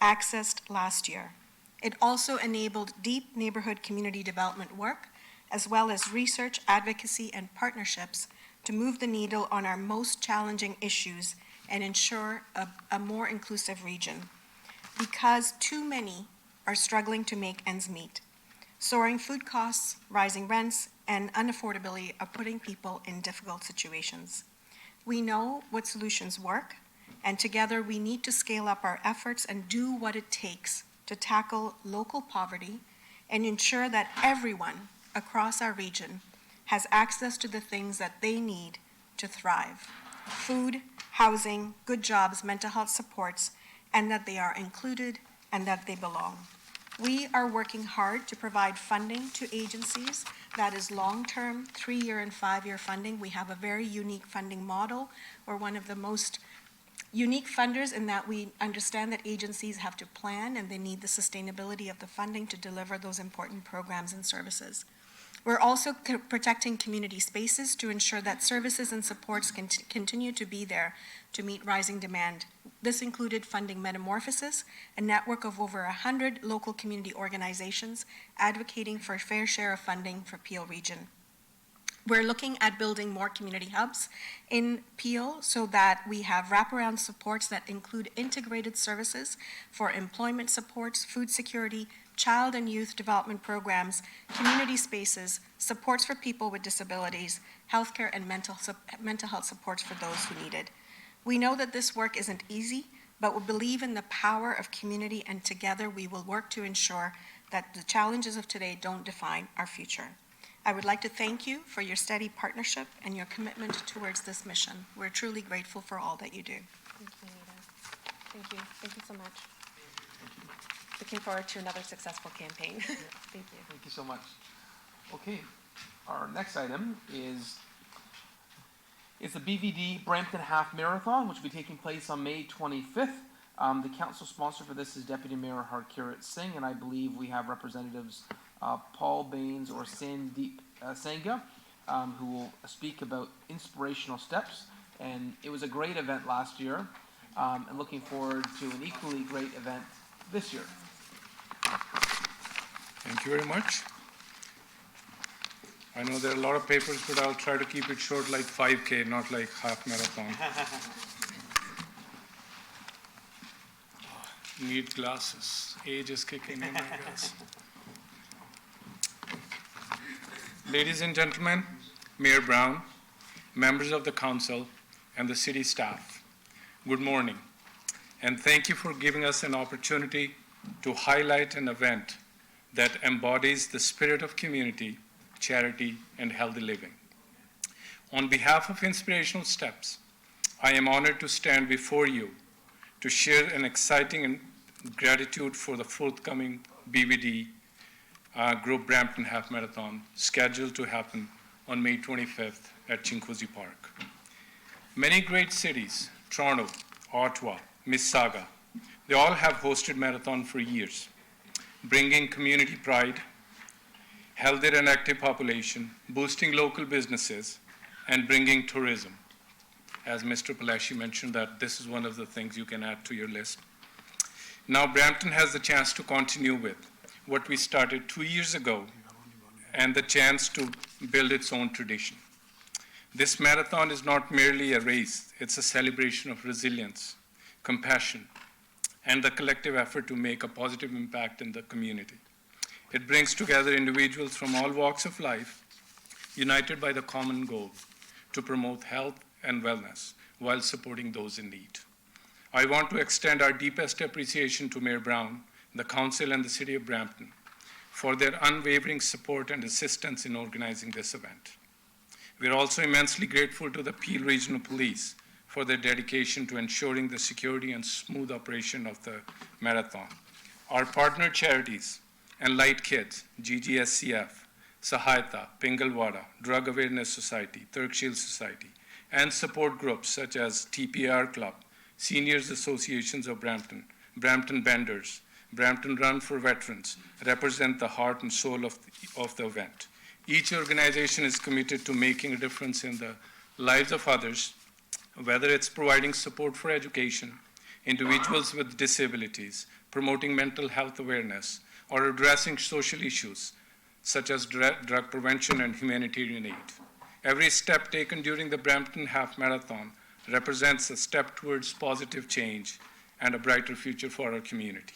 accessed last year. It also enabled deep neighborhood community development work, as well as research, advocacy, and partnerships to move the needle on our most challenging issues and ensure a more inclusive region. Because too many are struggling to make ends meet. Soaring food costs, rising rents, and unaffordability are putting people in difficult situations. We know what solutions work, and together we need to scale up our efforts and do what it takes to tackle local poverty and ensure that everyone across our region has access to the things that they need to thrive: food, housing, good jobs, mental health supports, and that they are included and that they belong. We are working hard to provide funding to agencies that is long-term, 3-year and 5-year funding. We have a very unique funding model. We're one of the most unique funders in that we understand that agencies have to plan and they need the sustainability of the funding to deliver those important programs and services. We're also protecting community spaces to ensure that services and supports can continue to be there to meet rising demand. This included funding Metamorphosis, a network of over 100 local community organizations advocating for a fair share of funding for Peel Region. We're looking at building more community hubs in Peel so that we have wraparound supports that include integrated services for employment supports, food security, child and youth development programs, community spaces, supports for people with disabilities, healthcare, and mental health supports for those who need it. We know that this work isn't easy, but we believe in the power of community, and together we will work to ensure that the challenges of today don't define our future. I would like to thank you for your steady partnership and your commitment towards this mission. We're truly grateful for all that you do. Thank you, Anita. Thank you. Thank you so much. Looking forward to another successful campaign. Thank you. Thank you so much. Okay, our next item is the BVD Brampton Half Marathon, which will be taking place on May 25th. The council sponsor for this is Deputy Mayor Harkirat Singh, and I believe we have representatives Paul Baines or Sandeep Sangha, who will speak about inspirational steps. And it was a great event last year, and looking forward to an equally great event this year. Thank you very much. I know there are a lot of papers, but I'll try to keep it short, like 5K, not like half marathon. Need glasses. Age is kicking in, I guess. Ladies and gentlemen, Mayor Brown, members of the council, and the city staff, good morning. And thank you for giving us an opportunity to highlight an event that embodies the spirit of community, charity, and healthy living. On behalf of Inspirational Steps, I am honored to stand before you to share an exciting and gratitude for the forthcoming BVD Group Brampton Half Marathon, scheduled to happen on May 25th at Chinguacousy Park. Many great cities, Toronto, Ottawa, Mississauga, they all have hosted marathon for years, bringing community pride, healthier and active population, boosting local businesses, and bringing tourism. As Mr. Palashi mentioned, that this is one of the things you can add to your list. Now Brampton has the chance to continue with what we started 2 years ago and the chance to build its own tradition. This marathon is not merely a race, it's a celebration of resilience, compassion, and the collective effort to make a positive impact in the community. It brings together individuals from all walks of life, united by the common goal to promote health and wellness while supporting those in need. I want to extend our deepest appreciation to Mayor Brown, the Council, and the City of Brampton for their unwavering support and assistance in organizing this event. We are also immensely grateful to the Peel Regional Police for their dedication to ensuring the security and smooth operation of the marathon. Our partner charities, Enlight Kids, GGSCF, Sahayata, Pingalwada, Drug Awareness Society, Turkshil Society, and support groups such as TPR Club, Seniors Associations of Brampton, Brampton Benders, Brampton Run for Veterans, represent the heart and soul of the event. Each organization is committed to making a difference in the lives of others, whether it's providing support for education, individuals with disabilities, promoting mental health awareness, or addressing social issues such as drug prevention and humanitarian aid. Every step taken during the Brampton Half Marathon represents a step towards positive change and a brighter future for our community.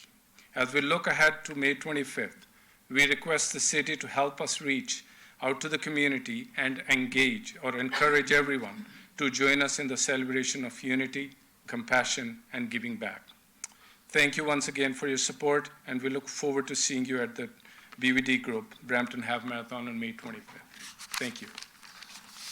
As we look ahead to May 25th, we request the city to help us reach out to the community and engage or encourage everyone to join us in the celebration of unity, compassion, and giving back. Thank you once again for your support, and we look forward to seeing you at the BVD Group Brampton Half Marathon on May 25th. Thank you.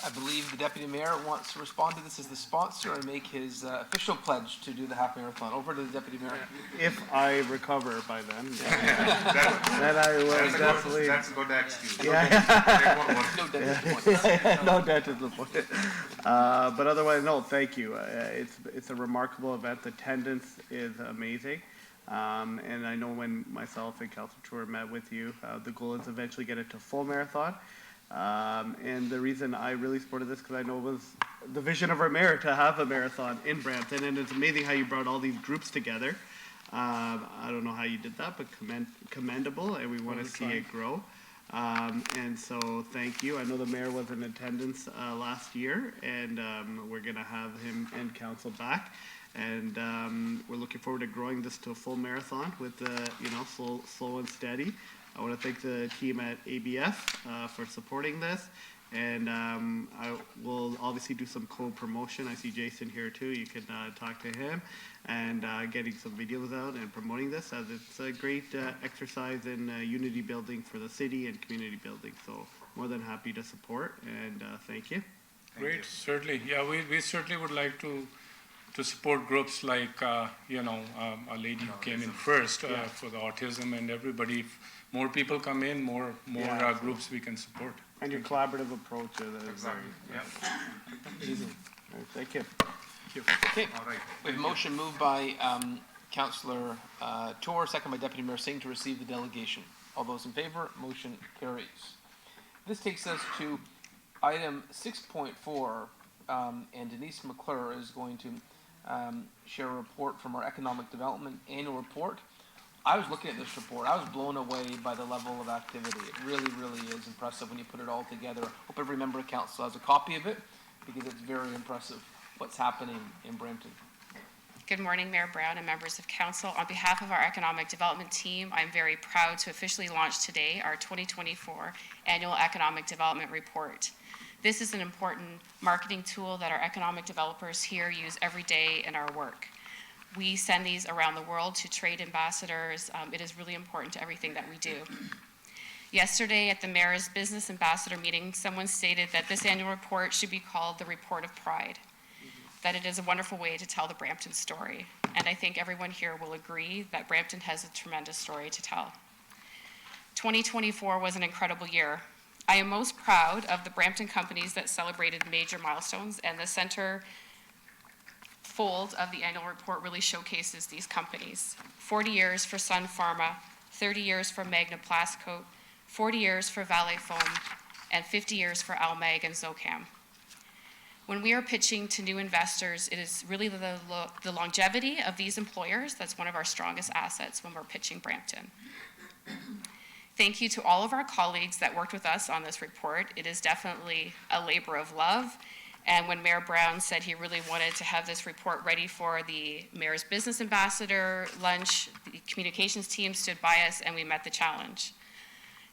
I believe the Deputy Mayor wants to respond to this as the sponsor and make his official pledge to do the half marathon. Over to the Deputy Mayor. If I recover by then, then I will definitely. That's a good excuse. Yeah. No debt. No debt is the point. But otherwise, no, thank you. It's a remarkable event. The attendance is amazing. And I know when myself and Councilor Tour met with you, the goal is eventually get it to full marathon. And the reason I really supported this, because I know it was the vision of our mayor to have a marathon in Brampton, and it's amazing how you brought all these groups together. I don't know how you did that, but commendable, and we want to see it grow. And so thank you. I know the mayor was in attendance last year, and we're going to have him and council back. And we're looking forward to growing this to a full marathon with, slow and steady. I want to thank the team at ABF for supporting this, and I will obviously do some co-promotion. I see Jason here too. You can talk to him, and getting some videos out and promoting this, as it's a great exercise in unity building for the city and community building. So more than happy to support, and thank you. Great, certainly. Yeah, we certainly would like to support groups like, a lady who came in first for the autism, and everybody. If more people come in, more groups we can support. And your collaborative approach is Exactly. amazing. Right, thank you. Thank you. Okay. All right. We have a motion moved by Councillor Tour, second by Deputy Mayor Singh to receive the delegation. All those in favor, motion carries. This takes us to item 6.4, and Denise McClure is going to share a report from our Economic Development Annual Report. I was looking at this report. I was blown away by the level of activity. It really, really is impressive when you put it all together. Hope every member of council has a copy of it, because it's very impressive what's happening in Brampton. Good morning, Mayor Brown and members of council. On behalf of our economic development team, I'm very proud to officially launch today our 2024 Annual Economic Development Report. This is an important marketing tool that our economic developers here use every day in our work. We send these around the world to trade ambassadors. It is really important to everything that we do. Yesterday at the Mayor's Business Ambassador meeting, someone stated that this annual report should be called the Report of Pride, that it is a wonderful way to tell the Brampton story. And I think everyone here will agree that Brampton has a tremendous story to tell. 2024 was an incredible year. I am most proud of the Brampton companies that celebrated major milestones, and the center fold of the annual report really showcases these companies. 40 years for Sun Pharma, 30 years for Magna Plascoat, 40 years for Valley Foam, and 50 years for Almag and Zocam. When we are pitching to new investors, it is really the longevity of these employers that's one of our strongest assets when we're pitching Brampton. Thank you to all of our colleagues that worked with us on this report. It is definitely a labor of love. And when Mayor Brown said he really wanted to have this report ready for the Mayor's Business Ambassador lunch, the communications team stood by us and we met the challenge.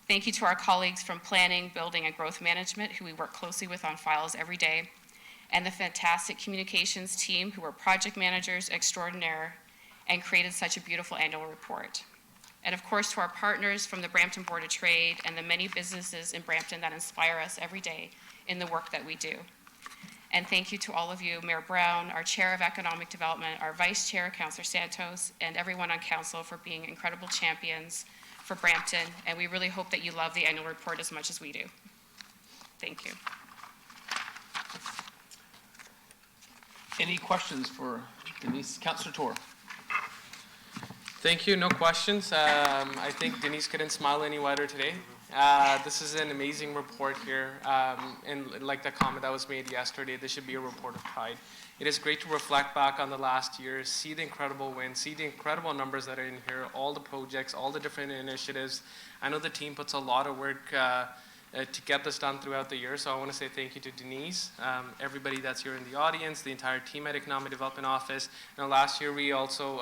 Thank you to our colleagues from Planning, Building, and Growth Management who we work closely with on files every day, and the fantastic communications team who were project managers extraordinaire and created such a beautiful annual report. And of course, to our partners from the Brampton Board of Trade and the many businesses in Brampton that inspire us every day in the work that we do. And thank you to all of you, Mayor Brown, our Chair of Economic Development, our Vice Chair, Councillor Santos, and everyone on Council for being incredible champions for Brampton. And we really hope that you love the annual report as much as we do. Thank you. Any questions for Denise? Councillor Tour. Thank you. No questions. I think Denise couldn't smile any wider today. This is an amazing report here. And like the comment that was made yesterday, this should be a report of pride. It is great to reflect back on the last year, see the incredible wins, see the incredible numbers that are in here, all the projects, all the different initiatives. I know the team puts a lot of work to get this done throughout the year. So I want to say thank you to Denise, everybody that's here in the audience, the entire team at Economic Development Office. And last year we also,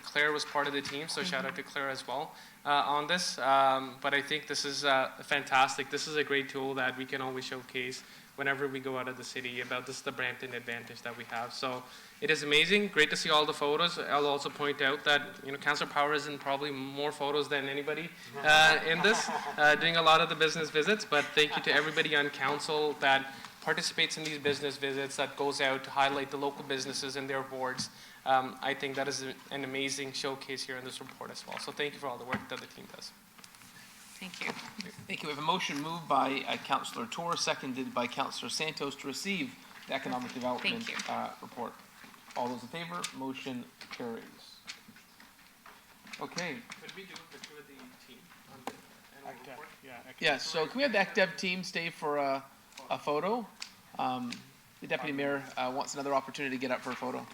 Claire was part of the team, so shout out to Claire as well on this. But I think this is fantastic. This is a great tool that we can always showcase whenever we go out of the city about this, the Brampton advantage that we have. So it is amazing. Great to see all the photos. I'll also point out that, Councillor Power is in probably more photos than anybody in this, doing a lot of the business visits. But thank you to everybody on council that participates in these business visits, that goes out to highlight the local businesses and their boards. I think that is an amazing showcase here in this report as well. So thank you for all the work that the team does. Thank you. Thank you. We have a motion moved by Councillor Tour, seconded by Councillor Santos to receive the Economic Development report. All those in favor, motion carries. Okay. Could we do a picture with the team on the annual report? Yeah, so can we have the ECDev team stay for a photo? The Deputy Mayor wants another opportunity to get up for a photo.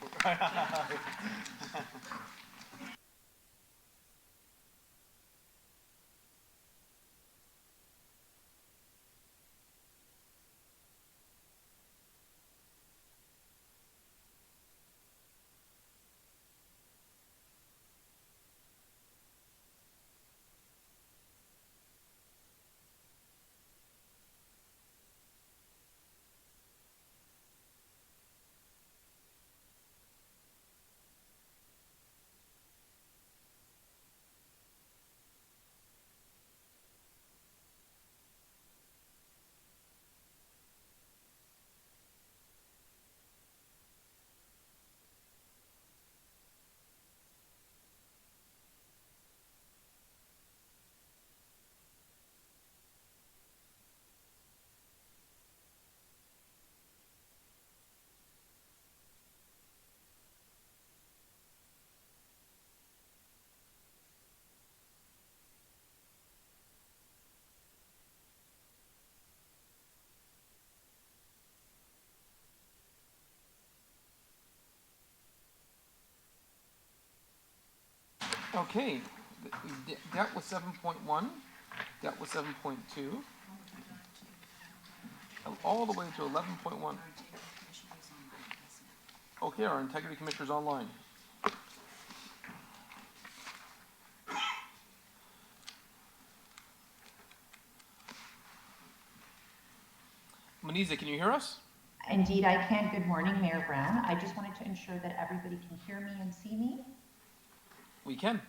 Okay, we dealt with 7.1, dealt with 7.2, all the way to 11.1. Okay, our Integrity Commissioner's online. Maniza, can you hear us? Indeed, I can. Good morning, Mayor Brown. I just wanted to ensure that everybody can hear me and see me. We can.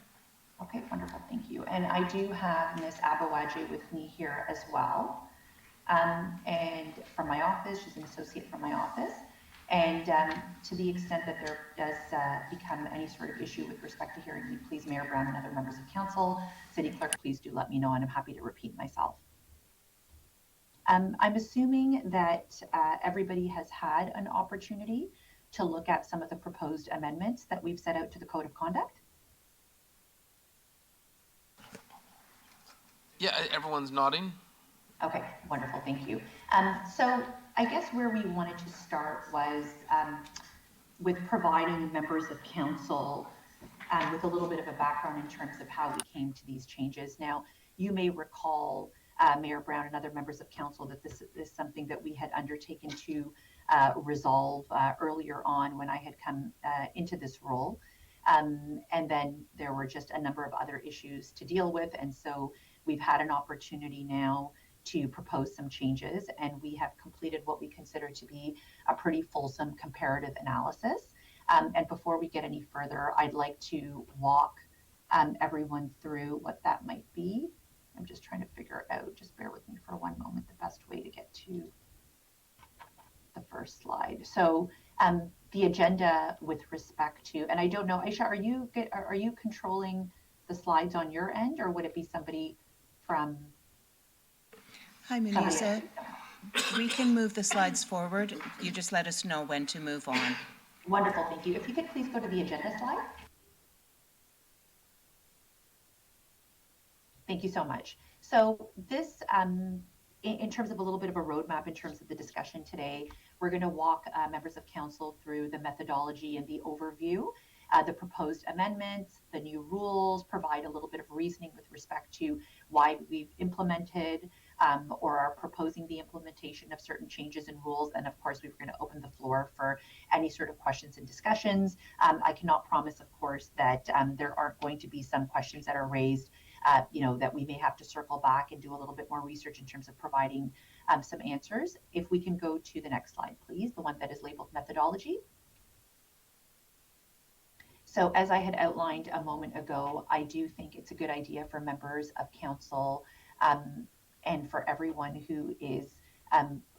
Okay, wonderful, thank you. And I do have Ms. Abawaji with me here as well. And from my office, she's an associate from my office. And to the extent that there does become any sort of issue with respect to hearing me, please, Mayor Brown and other members of council, City Clerk, please do let me know, and I'm happy to repeat myself. I'm assuming that everybody has had an opportunity to look at some of the proposed amendments that we've set out to the Code of Conduct. Yeah, everyone's nodding. Okay, wonderful, thank you. So I guess where we wanted to start was with providing members of council with a little bit of a background in terms of how we came to these changes. Now, you may recall, Mayor Brown and other members of council, that this is something that we had undertaken to resolve earlier on when I had come into this role. And then there were just a number of other issues to deal with. And so we've had an opportunity now to propose some changes, and we have completed what we consider to be a pretty fulsome comparative analysis. And before we get any further, I'd like to walk everyone through what that might be. I'm just trying to figure it out. Just bear with me for one moment, the best way to get to the first slide. So the agenda with respect to, and I don't know, Aisha, are you controlling the slides on your end, or would it be somebody from? Hi, Melissa. We can move the slides forward. You just let us know when to move on. Wonderful, thank you. If you could please go to the agenda slide. Thank you so much. So this, in terms of a little bit of a roadmap in terms of the discussion today, we're going to walk members of council through the methodology and the overview, the proposed amendments, the new rules, provide a little bit of reasoning with respect to why we've implemented or are proposing the implementation of certain changes and rules. And of course, we're going to open the floor for any sort of questions and discussions. I cannot promise, of course, that there aren't going to be some questions that are raised that we may have to circle back and do a little bit more research in terms of providing some answers. If we can go to the next slide, please, the one that is labeled methodology. So as I had outlined a moment ago, I do think it's a good idea for members of council and for everyone who is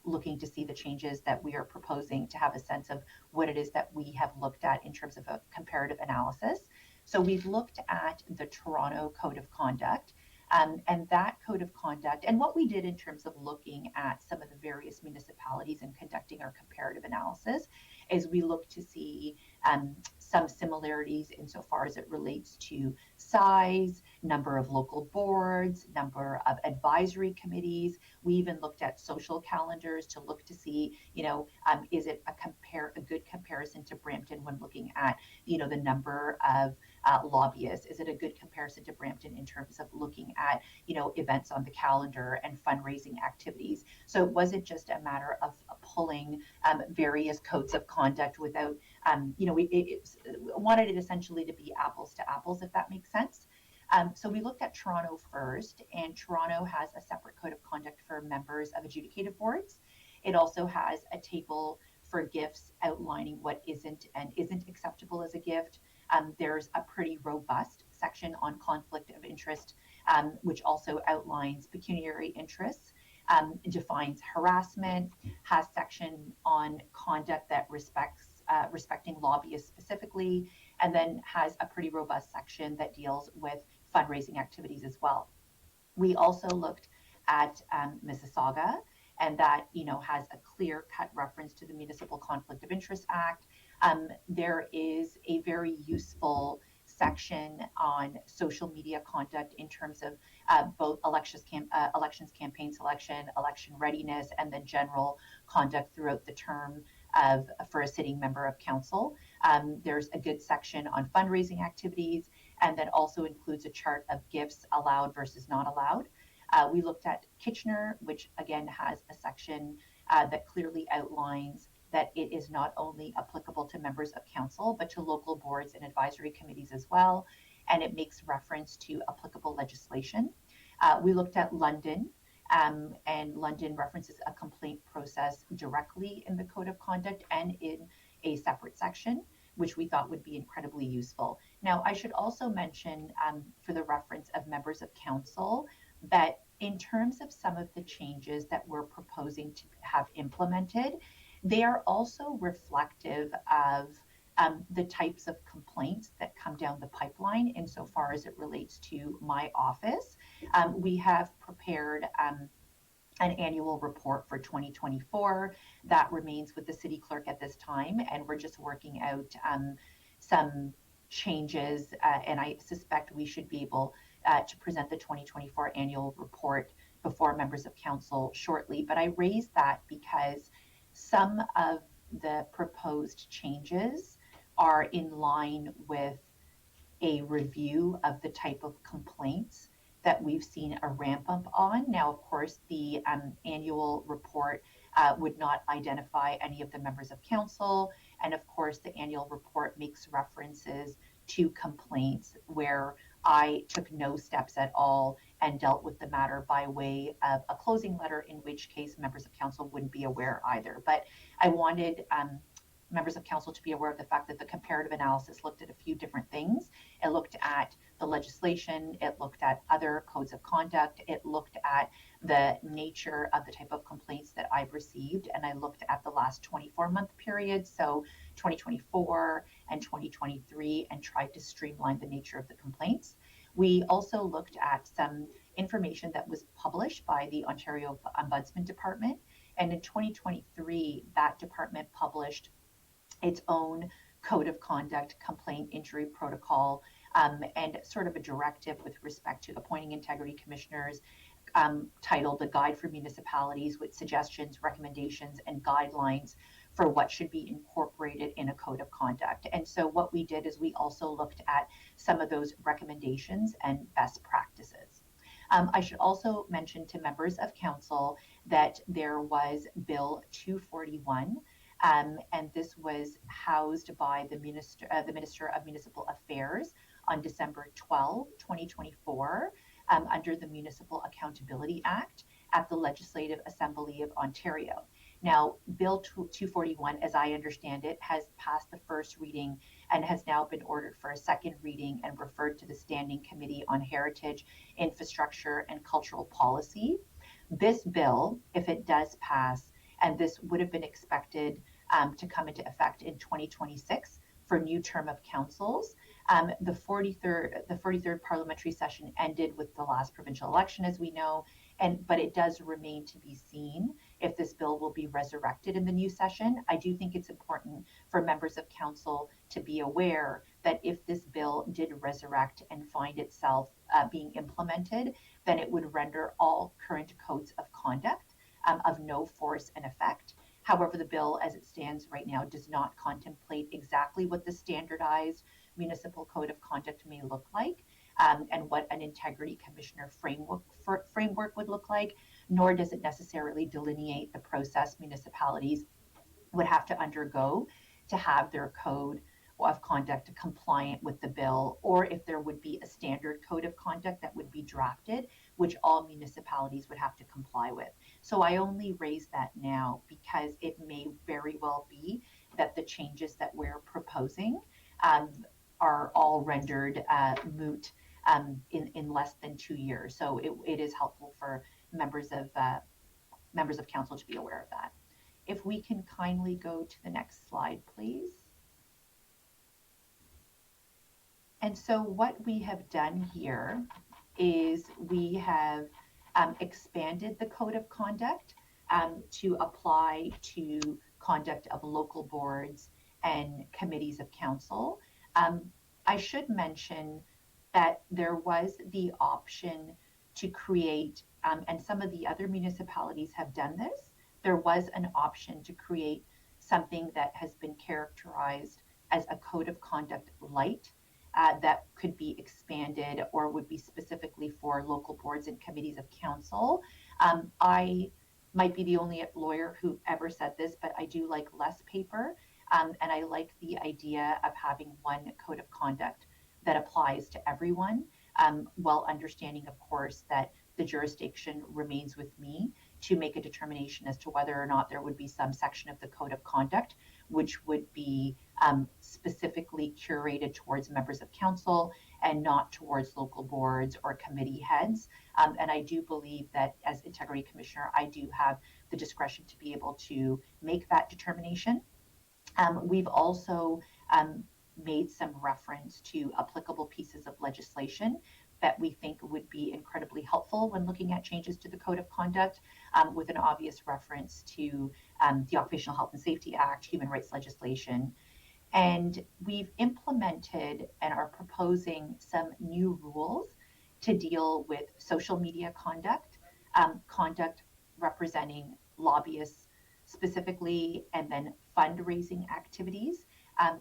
looking to see the changes that we are proposing to have a sense of what it is that we have looked at in terms of a comparative analysis. So we've looked at the Toronto Code of Conduct, and that Code of Conduct, and what we did in terms of looking at some of the various municipalities and conducting our comparative analysis is we looked to see some similarities insofar as it relates to size, number of local boards, number of advisory committees. We even looked at social calendars to look to see, is it a good comparison to Brampton when looking at, the number of lobbyists? Is it a good comparison to Brampton in terms of looking at, events on the calendar and fundraising activities? So it wasn't just a matter of pulling various codes of conduct without, we wanted it essentially to be apples to apples, if that makes sense. So we looked at Toronto first, and Toronto has a separate code of conduct for members of adjudicative boards. It also has a table for gifts outlining what isn't and isn't acceptable as a gift. There's a pretty robust section on conflict of interest, which also outlines pecuniary interests, defines harassment, has section on conduct that respecting lobbyists specifically, and then has a pretty robust section that deals with fundraising activities as well. We also looked at Mississauga, and that has a clear-cut reference to the Municipal Conflict of Interest Act. There is a very useful section on social media conduct in terms of both elections, campaign selection, election readiness, and then general conduct throughout the term for a sitting member of council. There's a good section on fundraising activities, and then also includes a chart of gifts allowed versus not allowed. We looked at Kitchener, which again has a section that clearly outlines that it is not only applicable to members of council, but to local boards and advisory committees as well. And it makes reference to applicable legislation. We looked at London, and London references a complaint process directly in the Code of Conduct and in a separate section, which we thought would be incredibly useful. Now, I should also mention, for the reference of members of council, that in terms of some of the changes that we're proposing to have implemented, they are also reflective of the types of complaints that come down the pipeline insofar as it relates to my office. We have prepared an annual report for 2024 that remains with the city clerk at this time, and we're just working out some changes, and I suspect we should be able to present the 2024 annual report before members of council shortly. But I raised that because Some of the proposed changes are in line with a review of the type of complaints that we've seen a ramp up on. Now, of course, the annual report would not identify any of the members of council. And of course, the annual report makes references to complaints where I took no steps at all and dealt with the matter by way of a closing letter, in which case members of council wouldn't be aware either. But I wanted members of council to be aware of the fact that the comparative analysis looked at a few different things. It looked at the legislation, it looked at other codes of conduct, it looked at the nature of the type of complaints that I've received, and I looked at the last 24-month period, so 2024 and 2023, and tried to streamline the nature of the complaints. We also looked at some information that was published by the Ontario Ombudsman Department, and in 2023, that department published its own code of conduct, complaint injury protocol, and sort of a directive with respect to appointing integrity commissioners, titled "A Guide for Municipalities with Suggestions, Recommendations, and Guidelines for what should be incorporated in a code of conduct." And so what we did is we also looked at some of those recommendations and best practices. I should also mention to members of council that there was Bill 241, and this was housed by the Minister of Municipal Affairs on December 12, 2024, under the Municipal Accountability Act at the Legislative Assembly of Ontario. Now, Bill 241, as I understand it, has passed the first reading and has now been ordered for a second reading and referred to the Standing Committee on Heritage, Infrastructure, and Cultural Policy. This bill, if it does pass, and this would have been expected to come into effect in 2026 for new term of councils. The 43rd parliamentary session ended with the last provincial election, as we know, but it does remain to be seen if this bill will be resurrected in the new session. I do think it's important for members of council to be aware that if this bill did resurrect and find itself being implemented, then it would render all current codes of conduct of no force and effect. However, the bill as it stands right now does not contemplate exactly what the standardized municipal code of conduct may look like, and what an integrity commissioner framework would look like, nor does it necessarily delineate the process municipalities would have to undergo to have their code of conduct compliant with the bill, or if there would be a standard code of conduct that would be drafted, which all municipalities would have to comply with. So I only raise that now because it may very well be that the changes that we're proposing are all rendered moot in less than 2 years. So it is helpful for members of council to be aware of that. If we can kindly go to the next slide, please. And so what we have done here is we have expanded the code of conduct to apply to conduct of local boards and committees of council. I should mention that there was the option to create, and some of the other municipalities have done this, there was an option to create something that has been characterized as a code of conduct light, that could be expanded or would be specifically for local boards and committees of council. I might be the only lawyer who ever said this, but I do like less paper, and I like the idea of having one code of conduct that applies to everyone, while understanding, of course, that the jurisdiction remains with me to make a determination as to whether or not there would be some section of the code of conduct which would be specifically curated towards members of council and not towards local boards or committee heads. And I do believe that as integrity commissioner, I do have the discretion to be able to make that determination. We've also made some reference to applicable pieces of legislation that we think would be incredibly helpful when looking at changes to the code of conduct, with an obvious reference to the Occupational Health and Safety Act, human rights legislation. And we've implemented and are proposing some new rules to deal with social media conduct, conduct representing lobbyists, specifically, and then fundraising activities,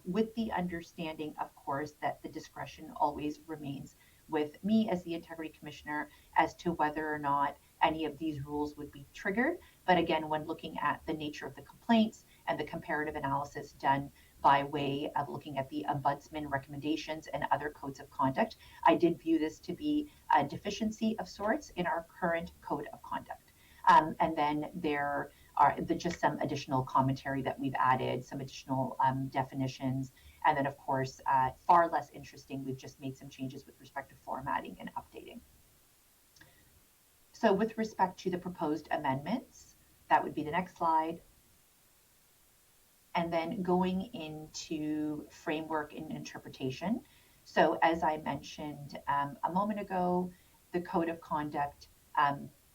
with the understanding, of course, that the discretion always remains with me as the Integrity Commissioner as to whether or not any of these rules would be triggered. But again, when looking at the nature of the complaints and the comparative analysis done by way of looking at the Ombudsman recommendations and other codes of conduct, I did view this to be a deficiency of sorts in our current code of conduct. And then there are just some additional commentary that we've added, some additional definitions. And then, of course, far less interesting, we've just made some changes with respect to formatting and updating. So with respect to the proposed amendments, that would be the next slide. And then going into framework and interpretation. So as I mentioned a moment ago, the code of conduct,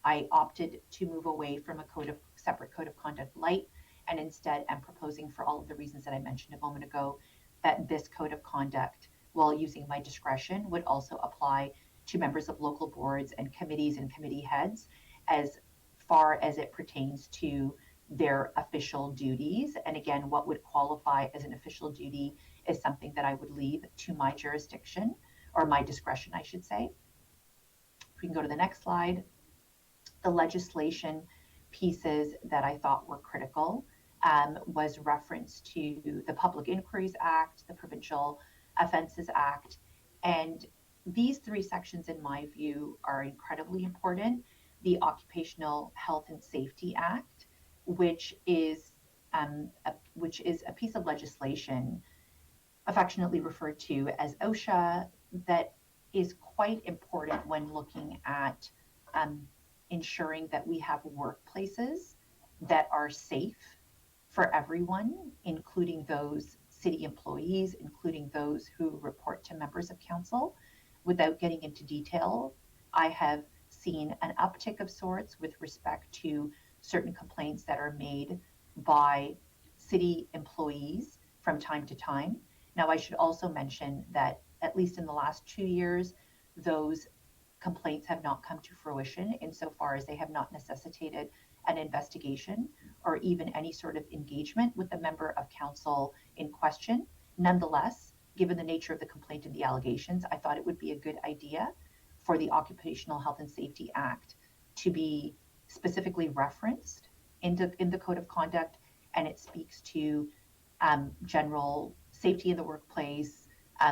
I opted to move away from a separate code of conduct light, and instead am proposing, for all of the reasons that I mentioned a moment ago, that this code of conduct, while using my discretion, would also apply to members of local boards and committees and committee heads as far as it pertains to their official duties. And again, what would qualify as an official duty is something that I would leave to my jurisdiction, or my discretion, I should say. If we can go to the next slide. The legislation pieces that I thought were critical was reference to the Public Inquiries Act, the Provincial Offences Act, and these three sections, in my view, are incredibly important. The Occupational Health and Safety Act, which is a piece of legislation affectionately referred to as OSHA, that is quite important when looking at ensuring that we have workplaces that are safe for everyone, including those city employees, including those who report to members of council. Without getting into detail, I have seen an uptick of sorts with respect to certain complaints that are made by city employees from time to time. Now, I should also mention that at least in the last 2 years, those complaints have not come to fruition insofar as they have not necessitated an investigation or even any sort of engagement with the member of council in question. Nonetheless, given the nature of the complaint and the allegations, I thought it would be a good idea for the Occupational Health and Safety Act to be specifically referenced in the Code of Conduct, and it speaks to general safety in the workplace,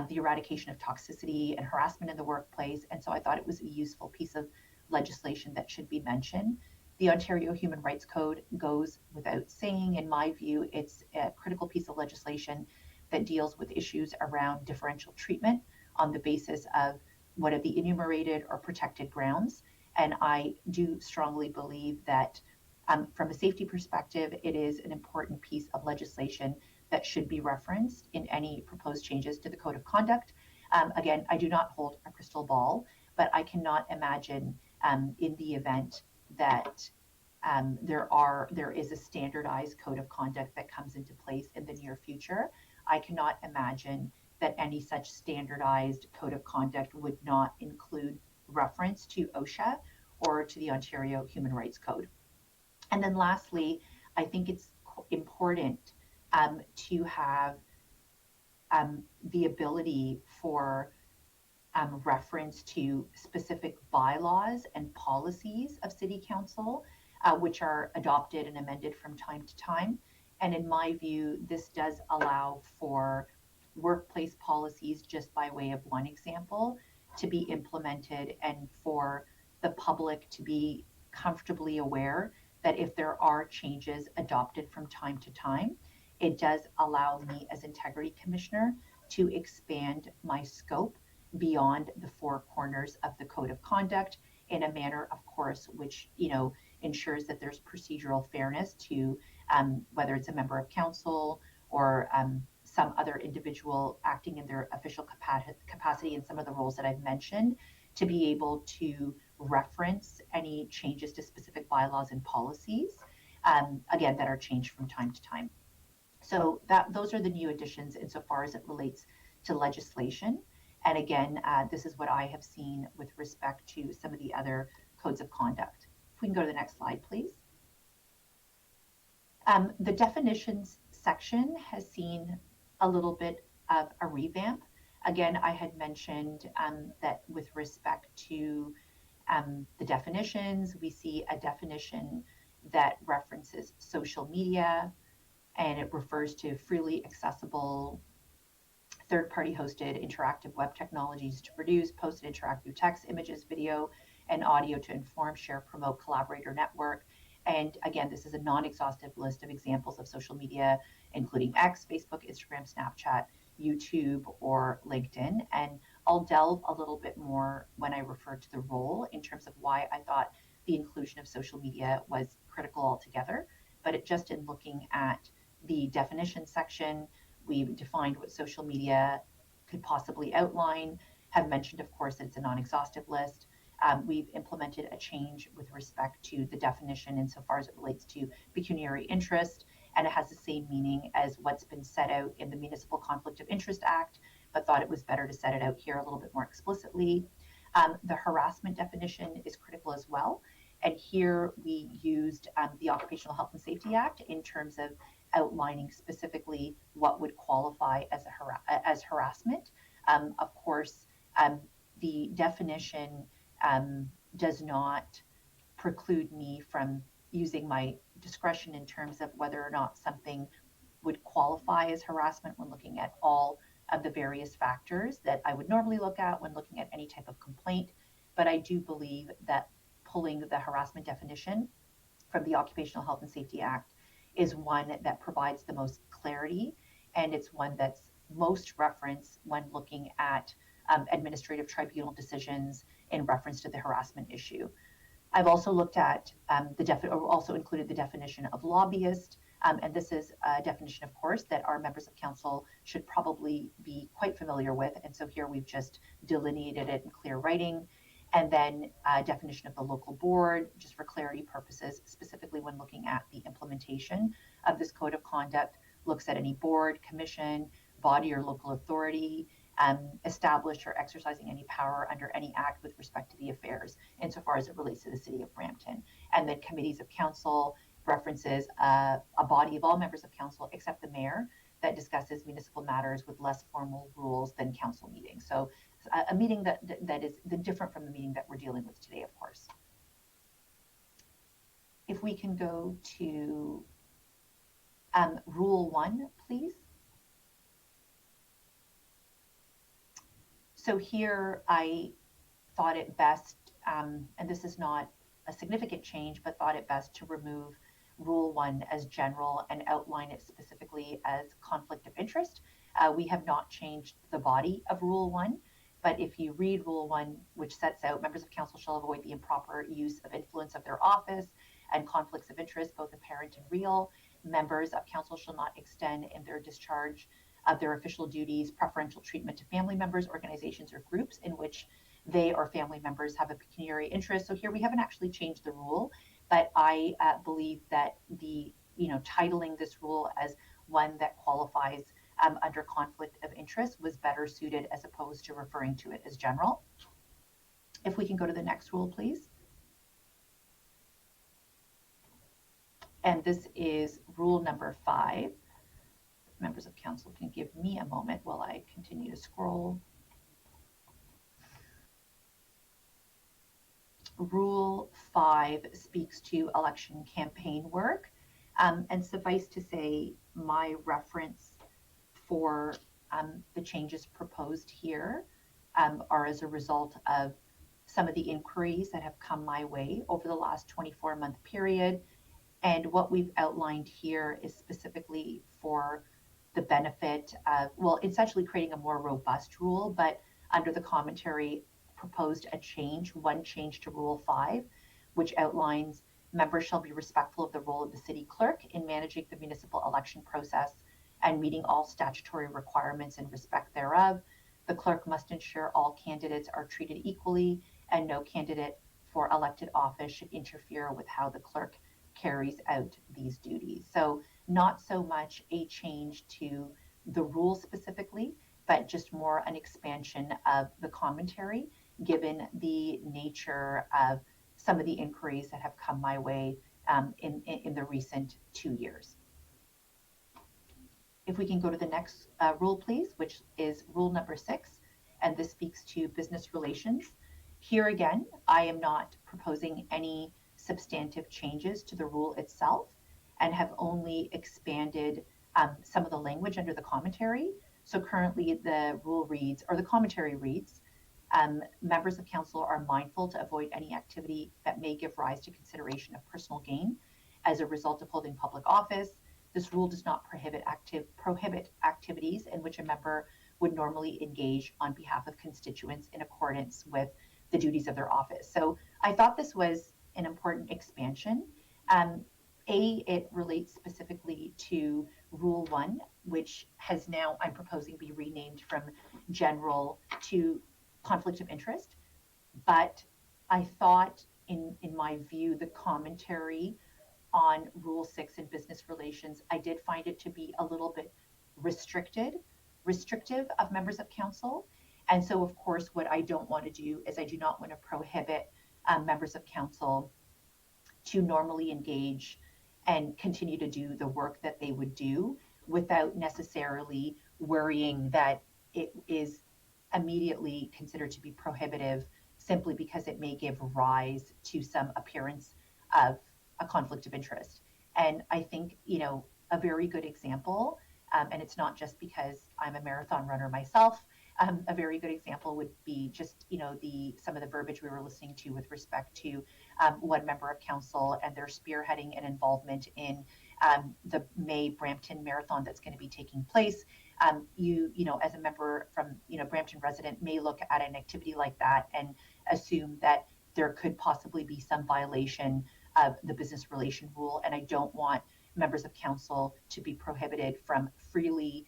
the eradication of toxicity and harassment in the workplace, and so I thought it was a useful piece of legislation that should be mentioned. The Ontario Human Rights Code goes without saying. In my view, it's a critical piece of legislation that deals with issues around differential treatment on the basis of what are the enumerated or protected grounds. And I do strongly believe that from a safety perspective, it is an important piece of legislation that should be referenced in any proposed changes to the Code of Conduct. Again, I do not hold a crystal ball, but I cannot imagine in the event that there is a standardized Code of Conduct that comes into place in the near future. I cannot imagine that any such standardized Code of Conduct would not include reference to OSHA or to the Ontario Human Rights Code. And then lastly, I think it's important to have the ability for reference to specific bylaws and policies of City Council, which are adopted and amended from time to time. And in my view, this does allow for workplace policies, just by way of one example, to be implemented and for the public to be comfortably aware that if there are changes adopted from time to time, it does allow me as Integrity Commissioner to expand my scope beyond the four corners of the Code of Conduct in a manner, of course, which ensures that there's procedural fairness to whether it's a member of council or some other individual acting in their official capacity in some of the roles that I've mentioned, to be able to reference any changes to specific bylaws and policies, again, that are changed from time to time. So those are the new additions insofar as it relates to legislation. And again, this is what I have seen with respect to some of the other codes of conduct. If we can go to the next slide, please. The definitions section has seen a little bit of a revamp. Again, I had mentioned that with respect to the definitions, we see a definition that references social media, and it refers to freely accessible third-party hosted interactive web technologies to produce, post, and interactive text, images, video, and audio to inform, share, promote, collaborate, or network. And again, this is a non-exhaustive list of examples of social media, including X, Facebook, Instagram, Snapchat, YouTube, or LinkedIn. And I'll delve a little bit more when I refer to the role in terms of why I thought the inclusion of social media was critical altogether. But just in looking at the definition section, we've defined what social media could possibly outline, have mentioned, of course, that it's a non-exhaustive list. We've implemented a change with respect to the definition insofar as it relates to pecuniary interest, and it has the same meaning as what's been set out in the Municipal Conflict of Interest Act, but thought it was better to set it out here a little bit more explicitly. The harassment definition is critical as well, and here we used the Occupational Health and Safety Act in terms of outlining specifically what would qualify as harassment. Of course, the definition does not preclude me from using my discretion in terms of whether or not something would qualify as harassment when looking at all of the various factors that I would normally look at when looking at any type of complaint. But I do believe that pulling the harassment definition from the Occupational Health and Safety Act is one that provides the most clarity, and it's one that's most referenced when looking at administrative tribunal decisions in reference to the harassment issue. I've also looked at also included the definition of lobbyist, and this is a definition, of course, that our members of council should probably be quite familiar with, and so here we've just delineated it in clear writing. And then a definition of the local board, just for clarity purposes, specifically when looking at the implementation of this code of conduct, looks at any board, commission, body, or local authority established or exercising any power under any act with respect to the affairs insofar as it relates to the city of Brampton. And then committees of council references a body of all members of council except the mayor that discusses municipal matters with less formal rules than council meetings. So a meeting that is different from the meeting that we're dealing with today, of course. If we can go to Rule 1, please. So here I thought it best, and this is not a significant change, but thought it best to remove Rule 1 as general and outline it specifically as conflict of interest. We have not changed the body of Rule 1, but if you read Rule 1, which sets out members of council shall avoid the improper use of influence of their office and conflicts of interest, both apparent and real. Members of council shall not extend in their discharge of their official duties preferential treatment to family members, organizations, or groups in which they or family members have a pecuniary interest. So here we haven't actually changed the rule, but I believe that titling this rule as one that qualifies under conflict of interest was better suited as opposed to referring to it as general. If we can go to the next rule, please. And this is rule number 5. Members of council can give me a moment while I continue to scroll. Rule 5 speaks to election campaign work, and suffice to say, my reference for the changes proposed here are as a result of some of the inquiries that have come my way over the last 24-month period. And what we've outlined here is specifically for the benefit of, well, essentially creating a more robust rule, but under the commentary proposed one change to Rule 5, which outlines members shall be respectful of the role of the city clerk in managing the municipal election process and meeting all statutory requirements in respect thereof. The clerk must ensure all candidates are treated equally and no candidate for elected office should interfere with how the clerk carries out these duties. So not so much a change to the rule specifically, but just more an expansion of the commentary, given the nature of some of the inquiries that have come my way in the recent 2 years. If we can go to the next rule, please, which is rule number 6, and this speaks to business relations. Here again, I am not proposing any substantive changes to the rule itself and have only expanded some of the language under the commentary. So currently the rule reads, or the commentary reads, members of council are mindful to avoid any activity that may give rise to consideration of personal gain as a result of holding public office. This rule does not prohibit activities in which a member would normally engage on behalf of constituents in accordance with the duties of their office. So I thought this was an important expansion. It relates specifically to Rule 1, which has now, I'm proposing, be renamed from general to conflict of interest. But I thought, in my view, the commentary on Rule 6 in business relations, I did find it to be a little bit restrictive of members of council. And so, of course, what I don't want to do is I do not want to prohibit members of council to normally engage and continue to do the work that they would do without necessarily worrying that it is immediately considered to be prohibitive simply because it may give rise to some appearance of a conflict of interest. And I think, a very good example, and it's not just because I'm a marathon runner myself, a very good example would be just, some of the verbiage we were listening to with respect to one member of council and their spearheading and involvement in the May Brampton Marathon that's going to be taking place. You as a member from, Brampton resident may look at an activity like that and assume that there could possibly be some violation of the business relation rule. And I don't want members of council to be prohibited from freely,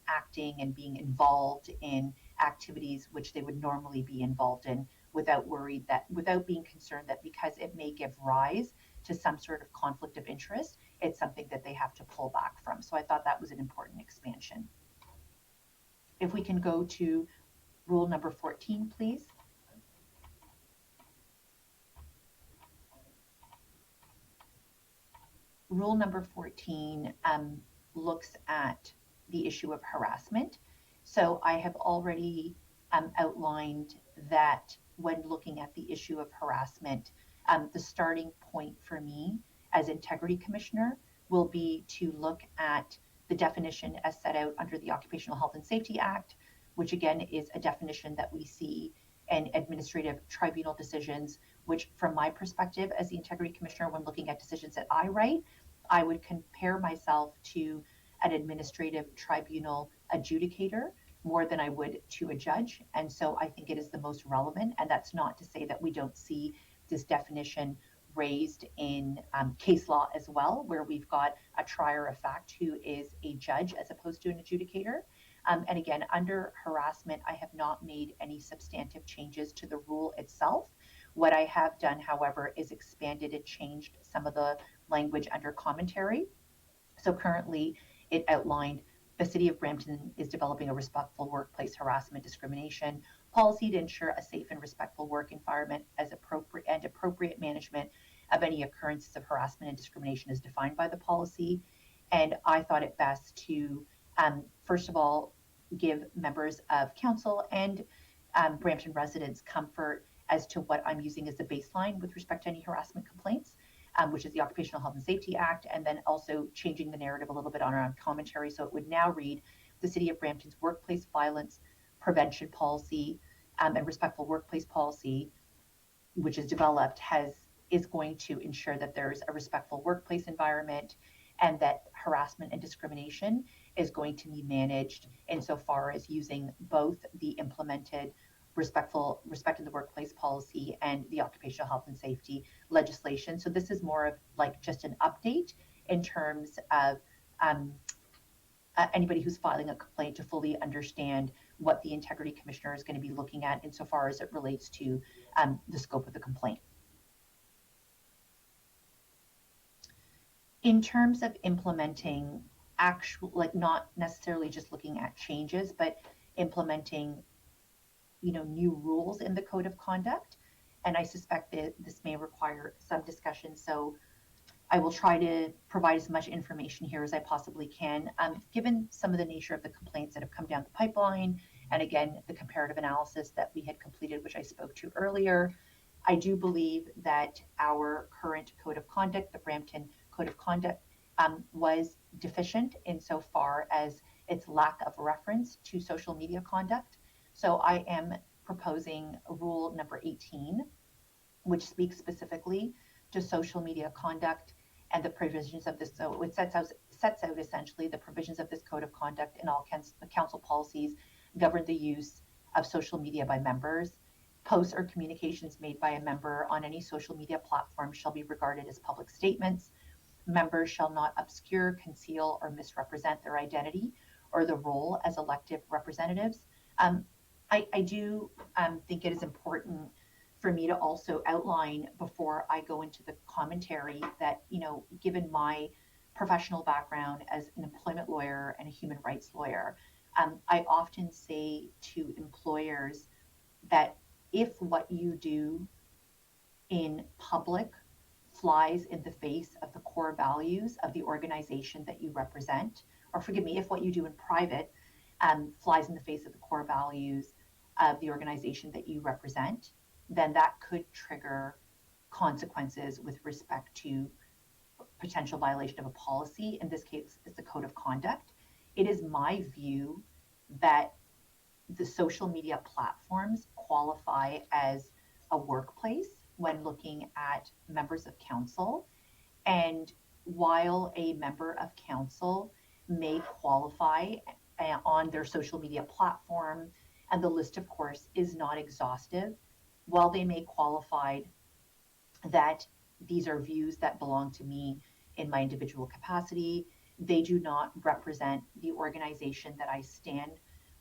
acting and being involved in activities which they would normally be involved in without being concerned that because it may give rise to some sort of conflict of interest, it's something that they have to pull back from. So I thought that was an important expansion. If we can go to rule number 14, please. Rule number 14 looks at the issue of harassment. So I have already outlined that when looking at the issue of harassment, the starting point for me as Integrity Commissioner will be to look at the definition as set out under the Occupational Health and Safety Act, which again is a definition that we see in administrative tribunal decisions, which from my perspective as the Integrity Commissioner, when looking at decisions that I write, I would compare myself to an administrative tribunal adjudicator more than I would to a judge. And so I think it is the most relevant. And that's not to say that we don't see this definition raised in case law as well, where we've got a trier of fact who is a judge as opposed to an adjudicator. And again, under harassment, I have not made any substantive changes to the rule itself. What I have done, however, is expanded and changed some of the language under commentary. So currently it outlined the City of Brampton is developing a respectful workplace harassment discrimination policy to ensure a safe and respectful work environment as appropriate management of any occurrences of harassment and discrimination is defined by the policy. And I thought it best to, first of all, give members of council and Brampton residents comfort as to what I'm using as the baseline with respect to any harassment complaints, which is the Occupational Health and Safety Act, and then also changing the narrative a little bit on our commentary. So it would now read, the City of Brampton's workplace violence prevention policy and respectful workplace policy, which is developed, is going to ensure that there's a respectful workplace environment and that harassment and discrimination is going to be managed insofar as using both the implemented respect in the workplace policy and the occupational health and safety legislation. So this is more of like just an update in terms of anybody who's filing a complaint to fully understand what the Integrity Commissioner is going to be looking at insofar as it relates to the scope of the complaint. In terms of implementing actual, like not necessarily just looking at changes, but implementing new rules in the code of conduct. And I suspect that this may require some discussion. So I will try to provide as much information here as I possibly can. Given some of the nature of the complaints that have come down the pipeline, and again, the comparative analysis that we had completed, which I spoke to earlier, I do believe that our current code of conduct, the Brampton Code of Conduct, was deficient insofar as its lack of reference to social media conduct. So I am proposing rule number 18, which speaks specifically to social media conduct and the provisions of this. So it sets out essentially the provisions of this code of conduct, and all council policies govern the use of social media by members. Posts or communications made by a member on any social media platform shall be regarded as public statements. Members shall not obscure, conceal, or misrepresent their identity or the role as elected representatives. I do think it is important for me to also outline before I go into the commentary that, given my professional background as an employment lawyer and a human rights lawyer, I often say to employers that if what you do in public flies in the face of the core values of the organization that you represent, or forgive me, if what you do in private flies in the face of the core values of the organization that you represent, then that could trigger consequences with respect to potential violation of a policy. In this case, it's the code of conduct. It is my view that the social media platforms qualify as a workplace when looking at members of council. And while a member of council may qualify on their social media platform, and the list, of course, is not exhaustive, while they may qualify that these are views that belong to me in my individual capacity, they do not represent the organization that I stand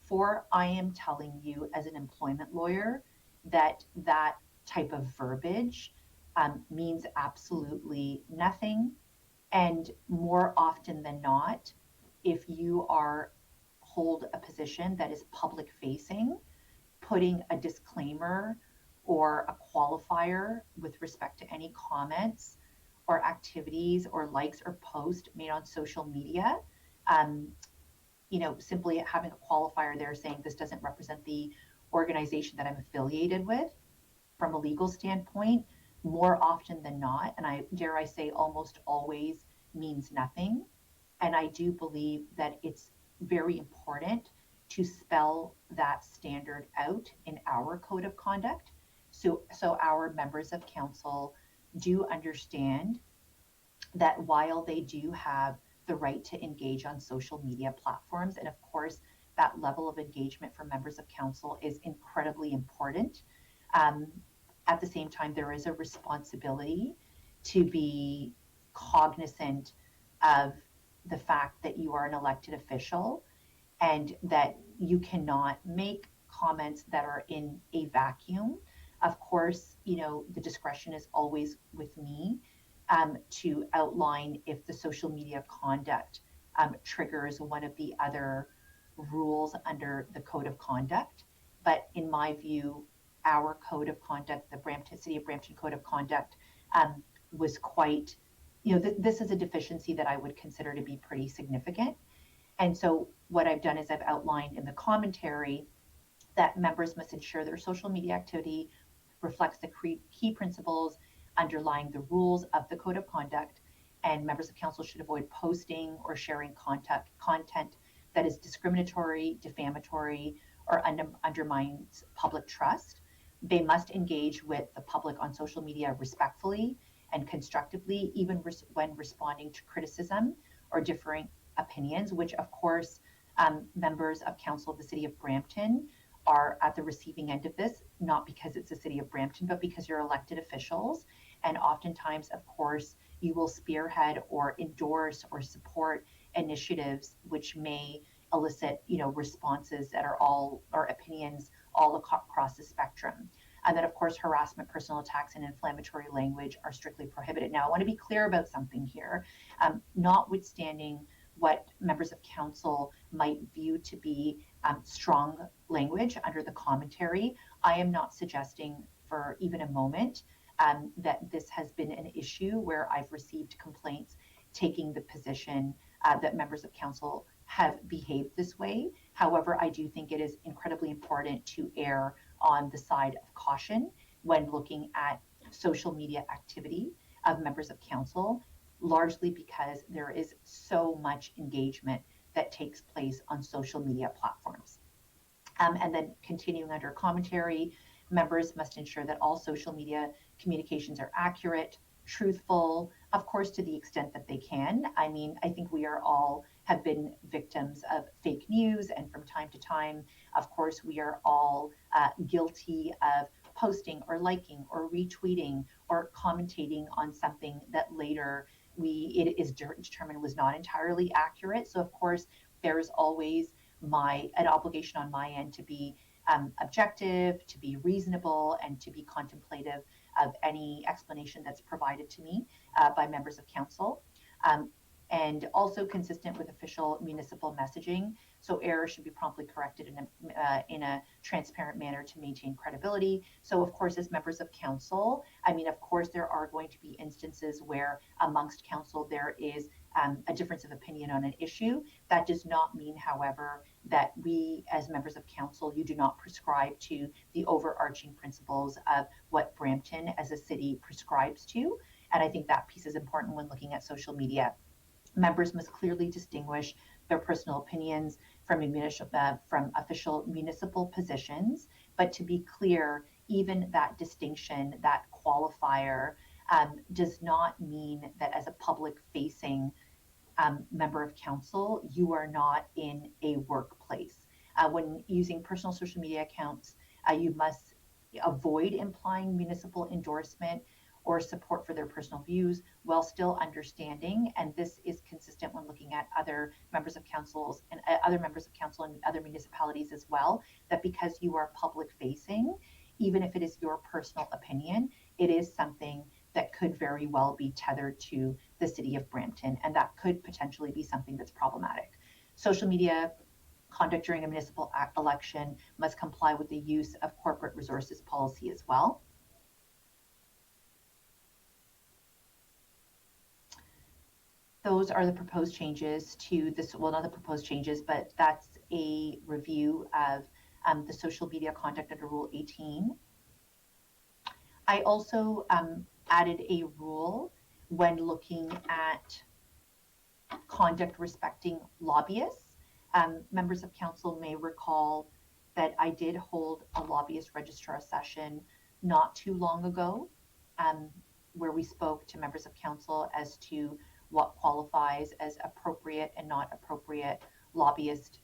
for. I am telling you as an employment lawyer that that type of verbiage means absolutely nothing. And more often than not, if you hold a position that is public facing, putting a disclaimer or a qualifier with respect to any comments or activities or likes or posts made on social media, simply having a qualifier there saying this doesn't represent the organization that I'm affiliated with from a legal standpoint, more often than not, and I dare I say almost always, means nothing. And I do believe that it's very important to spell that standard out in our code of conduct, so our members of council do understand that while they do have the right to engage on social media platforms, and of course that level of engagement for members of council is incredibly important, at the same time there is a responsibility to be cognizant of the fact that you are an elected official and that you cannot make comments that are in a vacuum. Of course, the discretion is always with me to outline if the social media conduct triggers one of the other rules under the code of conduct. But in my view, our code of conduct, the City of Brampton Code of Conduct, was quite, this is a deficiency that I would consider to be pretty significant. And so what I've done is I've outlined in the commentary that members must ensure their social media activity reflects the key principles underlying the rules of the code of conduct, and members of council should avoid posting or sharing content that is discriminatory, defamatory, or undermines public trust. They must engage with the public on social media respectfully and constructively, even when responding to criticism or differing opinions, which of course members of council of the City of Brampton are at the receiving end of this, not because it's the City of Brampton, but because you're elected officials. And oftentimes, of course, you will spearhead or endorse or support initiatives which may elicit, responses that are all, or opinions all across the spectrum. And then, of course, harassment, personal attacks, and inflammatory language are strictly prohibited. Now, I want to be clear about something here. Notwithstanding what members of council might view to be strong language under the commentary, I am not suggesting for even a moment that this has been an issue where I've received complaints taking the position that members of council have behaved this way. However, I do think it is incredibly important to err on the side of caution when looking at social media activity of members of council, largely because there is so much engagement that takes place on social media platforms. And then continuing under commentary, members must ensure that all social media communications are accurate, truthful, of course, to the extent that they can. I mean, I think we are all have been victims of fake news, and from time to time, of course, we are all guilty of posting or liking or retweeting or commentating on something that later it is determined was not entirely accurate. So of course, there is always an obligation on my end to be objective, to be reasonable, and to be contemplative of any explanation that's provided to me by members of council. And also consistent with official municipal messaging. So errors should be promptly corrected in a transparent manner to maintain credibility. So of course, as members of council, I mean, of course, there are going to be instances where amongst council there is a difference of opinion on an issue. That does not mean, however, that we as members of council, you do not prescribe to the overarching principles of what Brampton as a city prescribes to. And I think that piece is important when looking at social media. Members must clearly distinguish their personal opinions from official municipal positions. But to be clear, even that distinction, that qualifier, does not mean that as a public-facing member of council, you are not in a workplace. When using personal social media accounts, you must avoid implying municipal endorsement or support for their personal views while still understanding, and this is consistent when looking at other members of councils and other members of council and other municipalities as well, that because you are public facing, even if it is your personal opinion, it is something that could very well be tethered to the city of Brampton, and that could potentially be something that's problematic. Social media conduct during a municipal election must comply with the use of corporate resources policy as well. Those are the proposed changes to this, well, not the proposed changes, but that's a review of the social media conduct under Rule 18. I also added a rule when looking at conduct respecting lobbyists. Members of council may recall that I did hold a lobbyist registrar session not too long ago, where we spoke to members of council as to what qualifies as appropriate and not appropriate lobbyist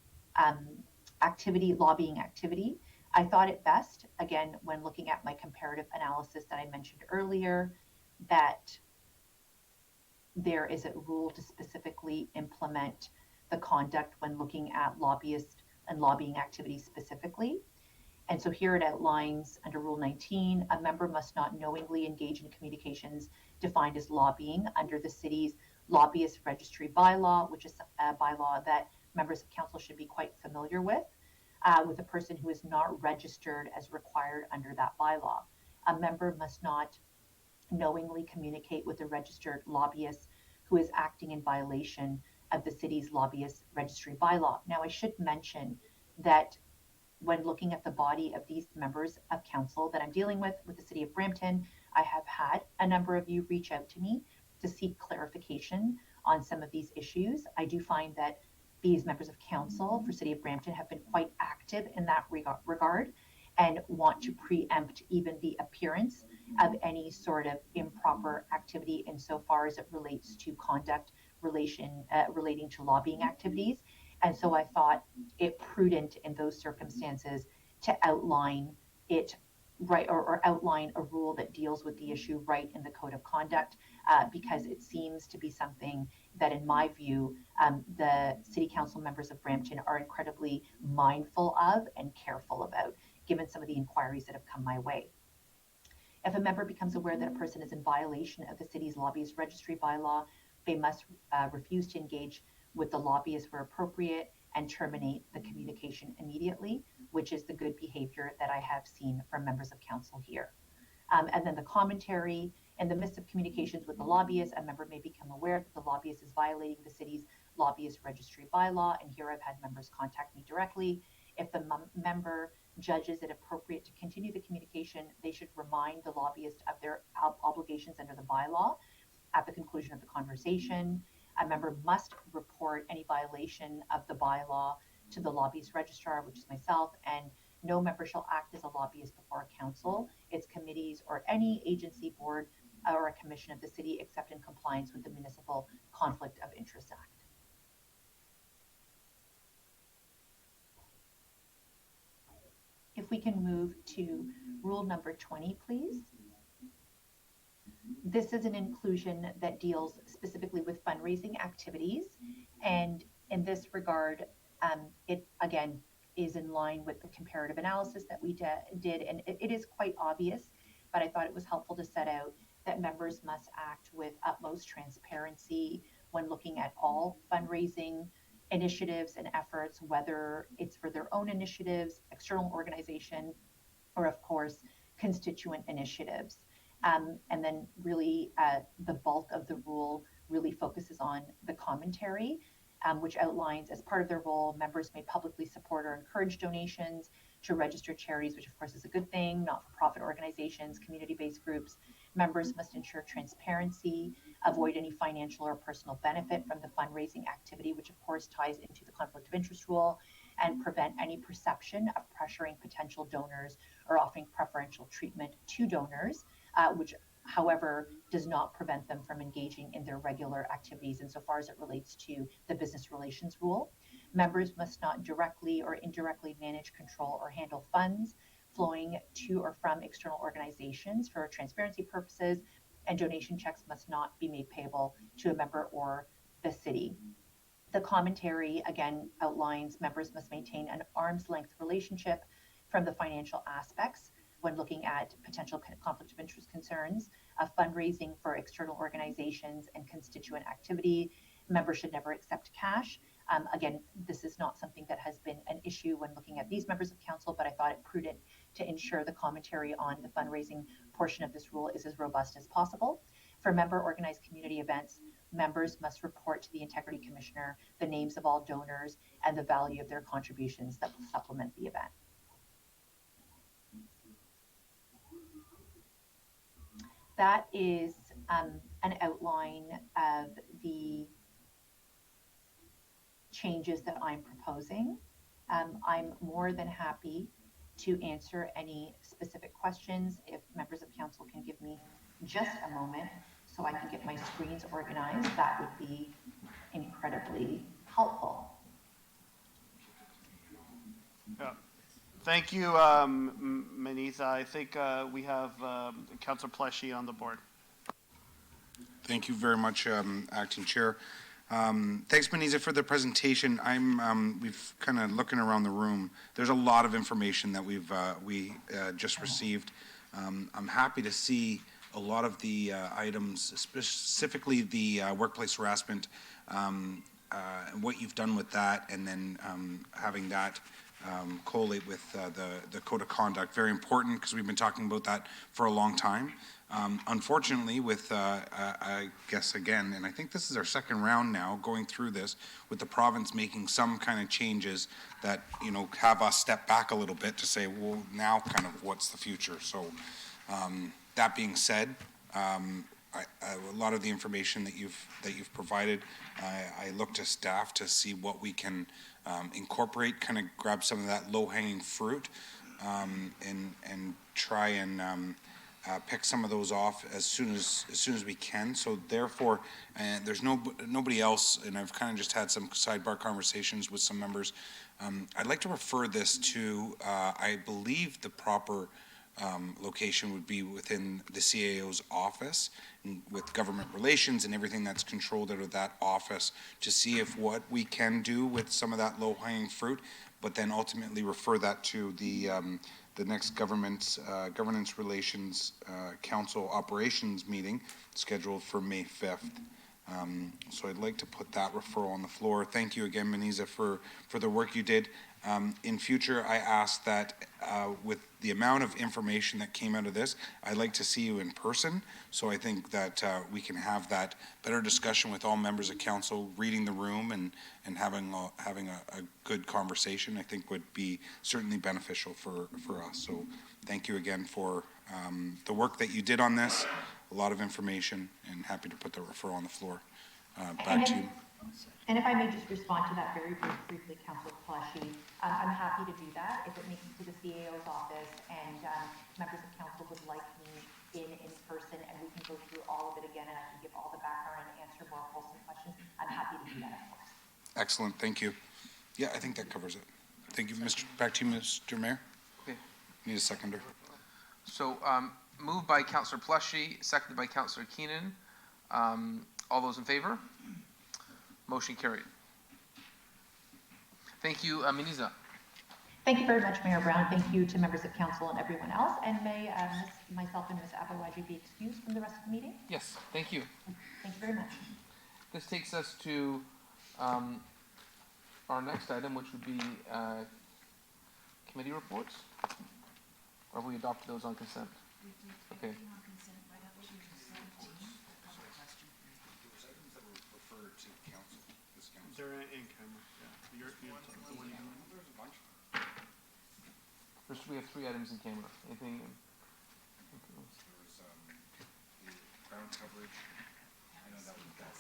lobbying activity. I thought it best, again, when looking at my comparative analysis that I mentioned earlier, that there is a rule to specifically implement the conduct when looking at lobbyist and lobbying activities specifically. And so here it outlines under Rule 19, a member must not knowingly engage in communications defined as lobbying under the city's lobbyist registry bylaw, which is a bylaw that members of council should be quite familiar with a person who is not registered as required under that bylaw. A member must not knowingly communicate with a registered lobbyist who is acting in violation of the city's lobbyist registry bylaw. Now, I should mention that when looking at the body of these members of council that I'm dealing with the city of Brampton, I have had a number of you reach out to me to seek clarification on some of these issues. I do find that these members of council for City of Brampton have been quite active in that regard and want to preempt even the appearance of any sort of improper activity insofar as it relates to conduct relating to lobbying activities. And so I thought it prudent in those circumstances to outline it right, or outline a rule that deals with the issue right in the code of conduct, because it seems to be something that, in my view, the city council members of Brampton are incredibly mindful of and careful about, given some of the inquiries that have come my way. If a member becomes aware that a person is in violation of the city's lobbyist registry bylaw, they must refuse to engage with the lobbyist where appropriate and terminate the communication immediately, which is the good behavior that I have seen from members of council here. And then the commentary: in the midst of communications with the lobbyist, a member may become aware that the lobbyist is violating the city's lobbyist registry bylaw, and here I've had members contact me directly. If the member judges it appropriate to continue the communication, they should remind the lobbyist of their obligations under the bylaw at the conclusion of the conversation. A member must report any violation of the bylaw to the lobbyist registrar, which is myself, and no member shall act as a lobbyist before a council, its committees, or any agency, board, or a commission of the city except in compliance with the Municipal Conflict of Interest Act. If we can move to rule number 20, please. This is an inclusion that deals specifically with fundraising activities. And in this regard, it again is in line with the comparative analysis that we did. And it is quite obvious, but I thought it was helpful to set out that members must act with utmost transparency when looking at all fundraising initiatives and efforts, whether it's for their own initiatives, external organization, or of course, constituent initiatives. And then really the bulk of the rule really focuses on the commentary, which outlines as part of their role, members may publicly support or encourage donations to registered charities, which of course is a good thing, not-for-profit organizations, community-based groups. Members must ensure transparency, avoid any financial or personal benefit from the fundraising activity, which of course ties into the conflict of interest rule, and prevent any perception of pressuring potential donors or offering preferential treatment to donors, which however does not prevent them from engaging in their regular activities insofar as it relates to the business relations rule. Members must not directly or indirectly manage, control, or handle funds flowing to or from external organizations for transparency purposes, and donation checks must not be made payable to a member or the city. The commentary again outlines members must maintain an arm's length relationship from the financial aspects when looking at potential conflict of interest concerns of fundraising for external organizations and constituent activity. Members should never accept cash. Again, this is not something that has been an issue when looking at these members of council, but I thought it prudent to ensure the commentary on the fundraising portion of this rule is as robust as possible. For member organized community events, members must report to the Integrity Commissioner the names of all donors and the value of their contributions that will supplement the event. That is an outline of the changes that I'm proposing. I'm more than happy to answer any specific questions. If members of council can give me just a moment so I can get my screens organized, that would be incredibly helpful. Yeah. Thank you, Manisa. I think we have Councillor Pleshy on the board. Thank you very much, Acting Chair. Thanks, Manisa, for the presentation. We've kind of looking around the room. There's a lot of information that we just received. I'm happy to see a lot of the items, specifically the workplace harassment, and what you've done with that, and then having that collate with the code of conduct. Very important, because we've been talking about that for a long time. Unfortunately, with I guess again, and I think this is our second round now going through this, with the province making some kind of changes that have us step back a little bit to say, well, now kind of what's the future. So that being said, a lot of the information that you've provided, I look to staff to see what we can incorporate, kind of grab some of that low-hanging fruit, and try and pick some of those off as soon as we can. So therefore, there's nobody else, and I've kind of just had some sidebar conversations with some members. I'd like to refer this to, I believe the proper location would be within the CAO's office, with government relations and everything that's controlled out of that office, to see if what we can do with some of that low-hanging fruit, but then ultimately refer that to the next governance relations council operations meeting scheduled for May 5th. So I'd like to put that referral on the floor. Thank you again, Manisa, for the work you did. In future, I ask that with the amount of information that came out of this, I'd like to see you in person. So I think that we can have that better discussion with all members of council, reading the room and having a good conversation, I think would be certainly beneficial for us. So thank you again for the work that you did on this, a lot of information, and happy to put the referral on the floor. Back to you. And if I may just respond to that very briefly, Councillor Pelletier, I'm happy to do that if it makes it to the CAO's office and members of council would like me in person and we can go through all of it again and I can give all the background and answer more fulsome questions. I'm happy to do that, of course. Excellent, thank you. Yeah, I think that covers it. Thank you, back to you, Mr. Mayor. Okay. Need a seconder. So, moved by Councillor Pelletier, seconded by Councillor Keenan. All those in favor? Motion carried. Thank you, Miniza. Thank you very much, Mayor Brown. Thank you to members of council and everyone else. And may myself and Ms. Abawaji be excused from the rest of the meeting? Yes, thank you. Thank you very much. This takes us to our next item, which would be committee reports. Or have we adopted those on consent? Okay. They're in camera, yeah. You're the one you There's a bunch. We have 3 items in camera. Anything? There's the ground coverage. I know that was that.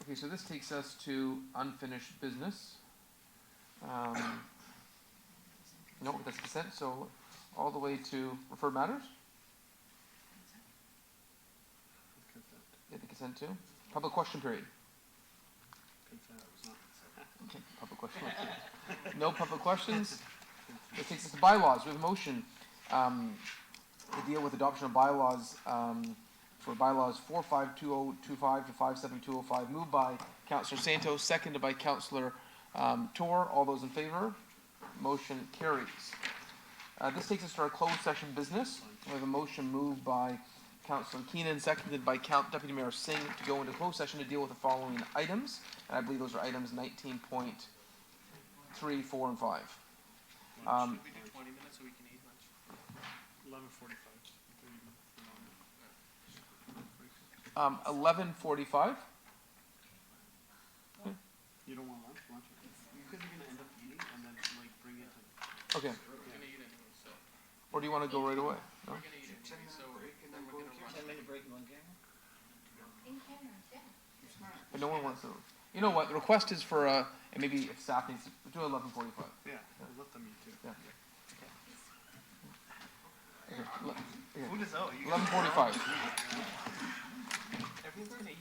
Okay, so this takes us to unfinished business. No, that's consent, so all the way to referred matters? Yeah, the consent too. Public question period. Okay, public question. No public questions. That takes us to bylaws. We have a motion to deal with adoption of bylaws for bylaws 452025 to 57205, moved by Councillor Santos, seconded by Councillor Tor. All those in favor? Motion carries. This takes us to our closed session business. We have a motion moved by Councillor Keenan, seconded by Deputy Mayor Singh to go into closed session to deal with the following items. And I believe those are items 19.3, 4, and 5. Should we do 20 minutes so we can eat lunch? 11:45. 11:45. You don't want lunch? Because you're gonna end up eating and then like bring it to. Okay. Or do you want to go right away? No? 10-minute break in one camera? And no one wants to. You know what? The request is for and maybe if staff needs to do 11:45. Yeah, we'll let them eat too. Yeah. Food is out. 11:45. Everyone's gonna eat.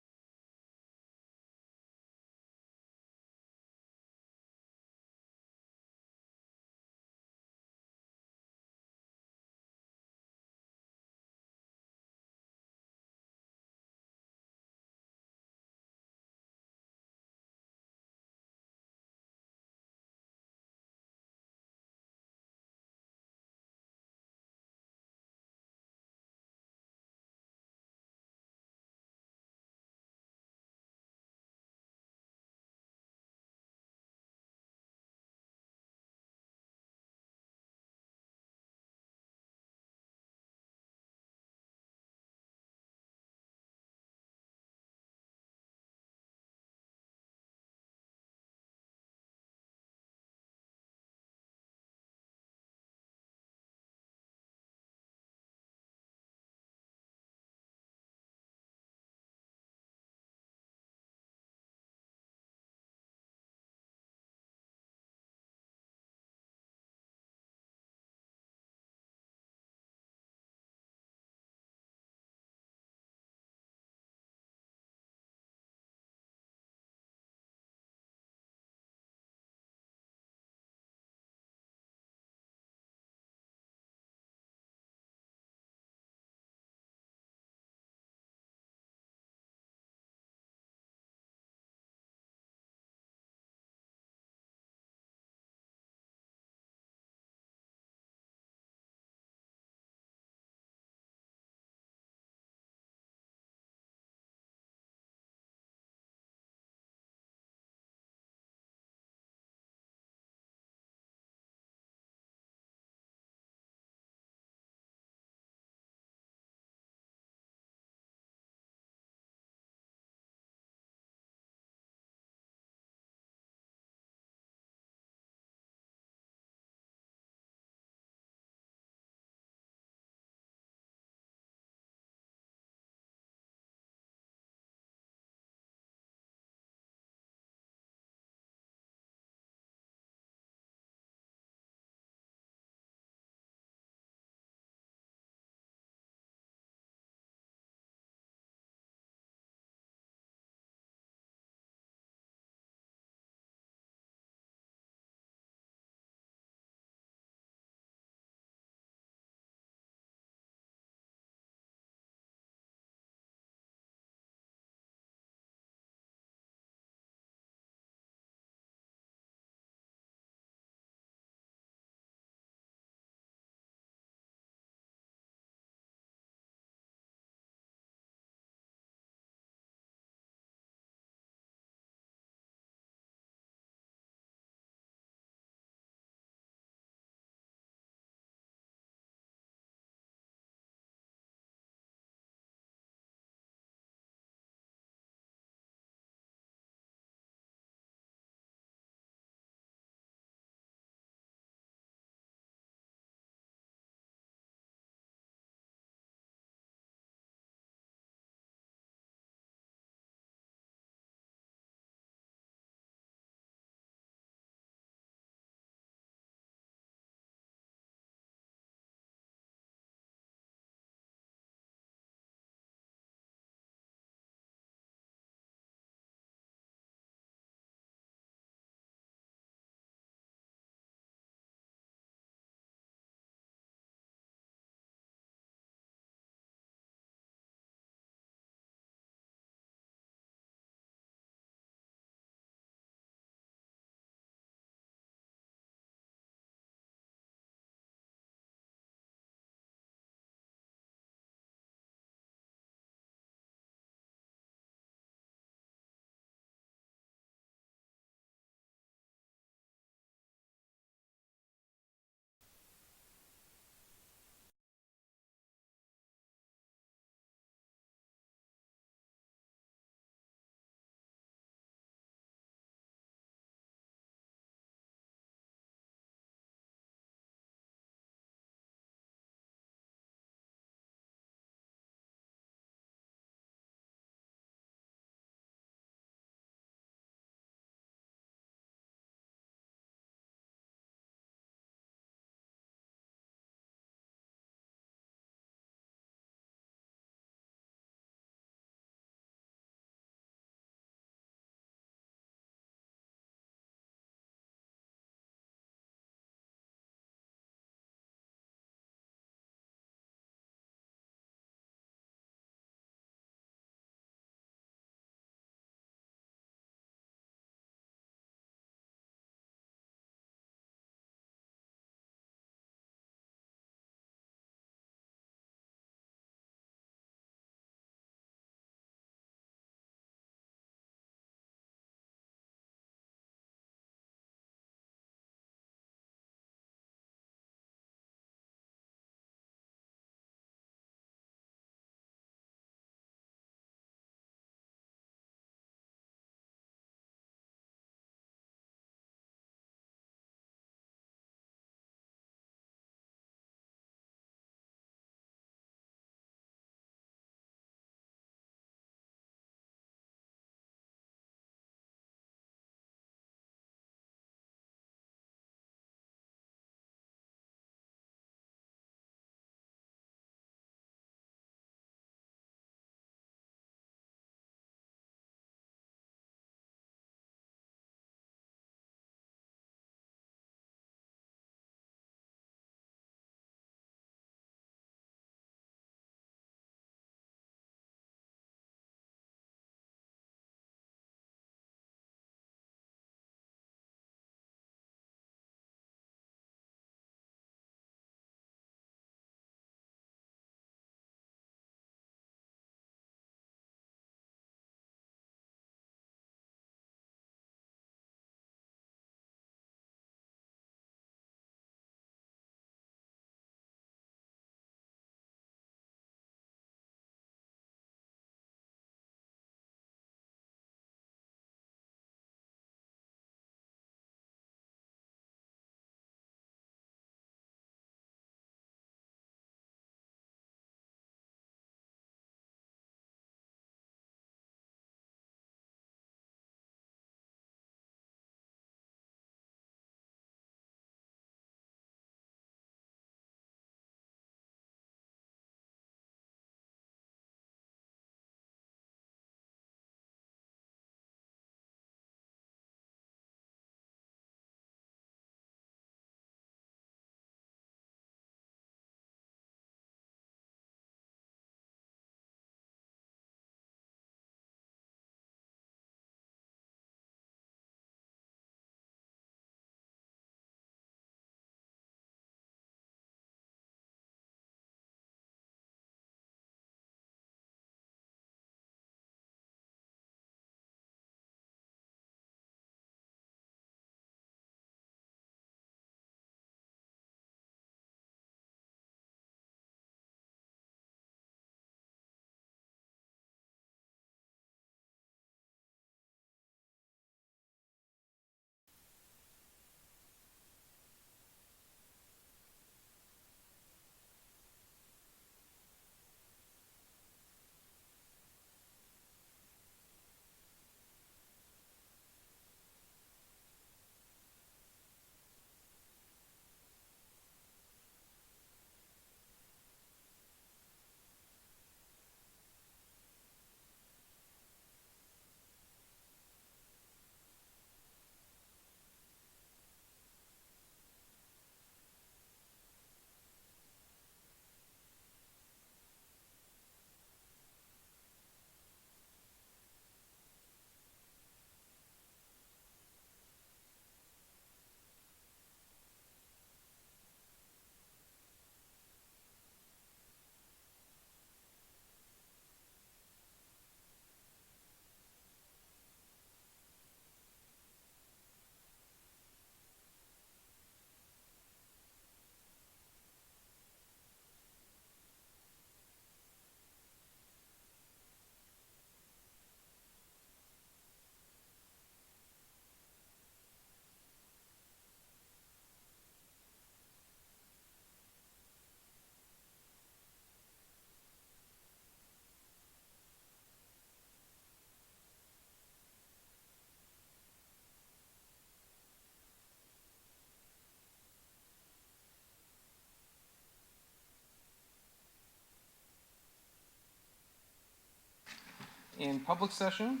in public session.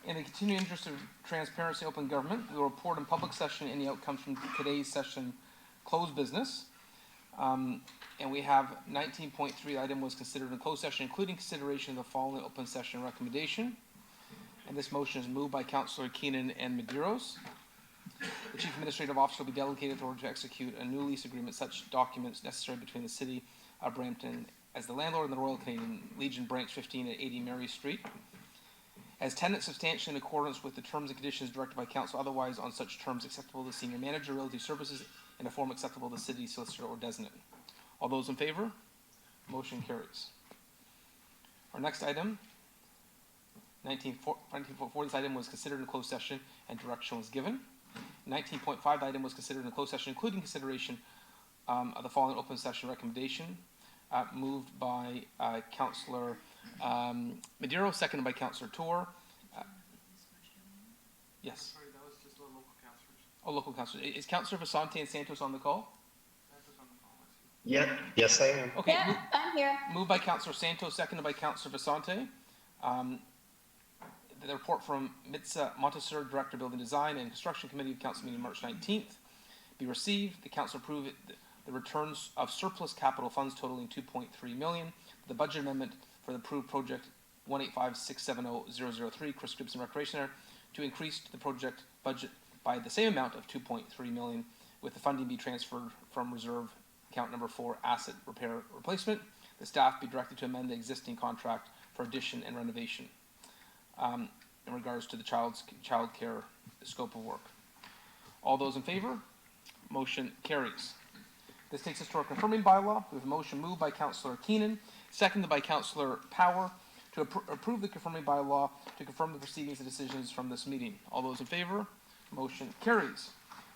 In the continuing interest of transparency and open government, we will report in public session any outcomes from today's session closed business. And we have 19.3 item was considered in closed session, including consideration of the following open session recommendation. And this motion is moved by Councillor Keenan and Medeiros. The Chief Administrative Officer will be delegated authority to execute a new lease agreement, such documents necessary between the City of Brampton as the landlord and the Royal Canadian Legion Branch 15 at 80 Mary Street. As tenants substantially in accordance with the terms and conditions directed by council, otherwise on such terms acceptable to senior manager, realty services, in a form acceptable to city solicitor or designate. All those in favor? Motion carries. Our next item, 19.4, this item was considered in closed session and direction was given. 19.5 item was considered in closed session, including consideration of the following open session recommendation, moved by Councillor Medeiros, seconded by Councillor Tour. Yes. Sorry, that was just the local councillors. Oh, local councillors. Is Councillor Vasante and Santos on the call? Yeah, yes, I am. Okay. Yeah, I'm here. Moved by Councillor Santos, seconded by Councillor Vasante. The report from Mitza Montessori, Director of Building Design and Construction Committee of Council meeting March 19th be received. The Council approve the returns of surplus capital funds totaling 2.3 million. The budget amendment for the approved project 185670003 Chris Gibson Recreation Center to increase the project budget by the same amount of 2.3 million, with the funding be transferred from reserve account number 4 asset repair replacement. The staff be directed to amend the existing contract for addition and renovation in regards to the child care scope of work. All those in favor? Motion carries. This takes us to our confirming bylaw. We have a motion moved by Councillor Keenan, seconded by Councillor Power, to approve the confirming bylaw to confirm the proceedings and decisions from this meeting. All those in favor? Motion carries.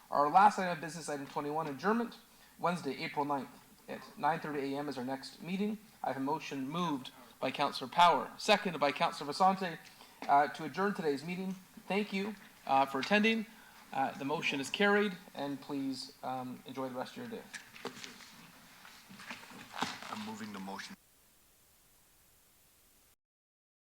Our last item of business, item 21, adjournment. Wednesday, April 9th at 9:30 a.m. is our next meeting. I have a motion moved by Councillor Power, seconded by Councillor Vasante, to adjourn today's meeting. Thank you for attending. The motion is carried, and please enjoy the rest of your day. I'm moving the motion.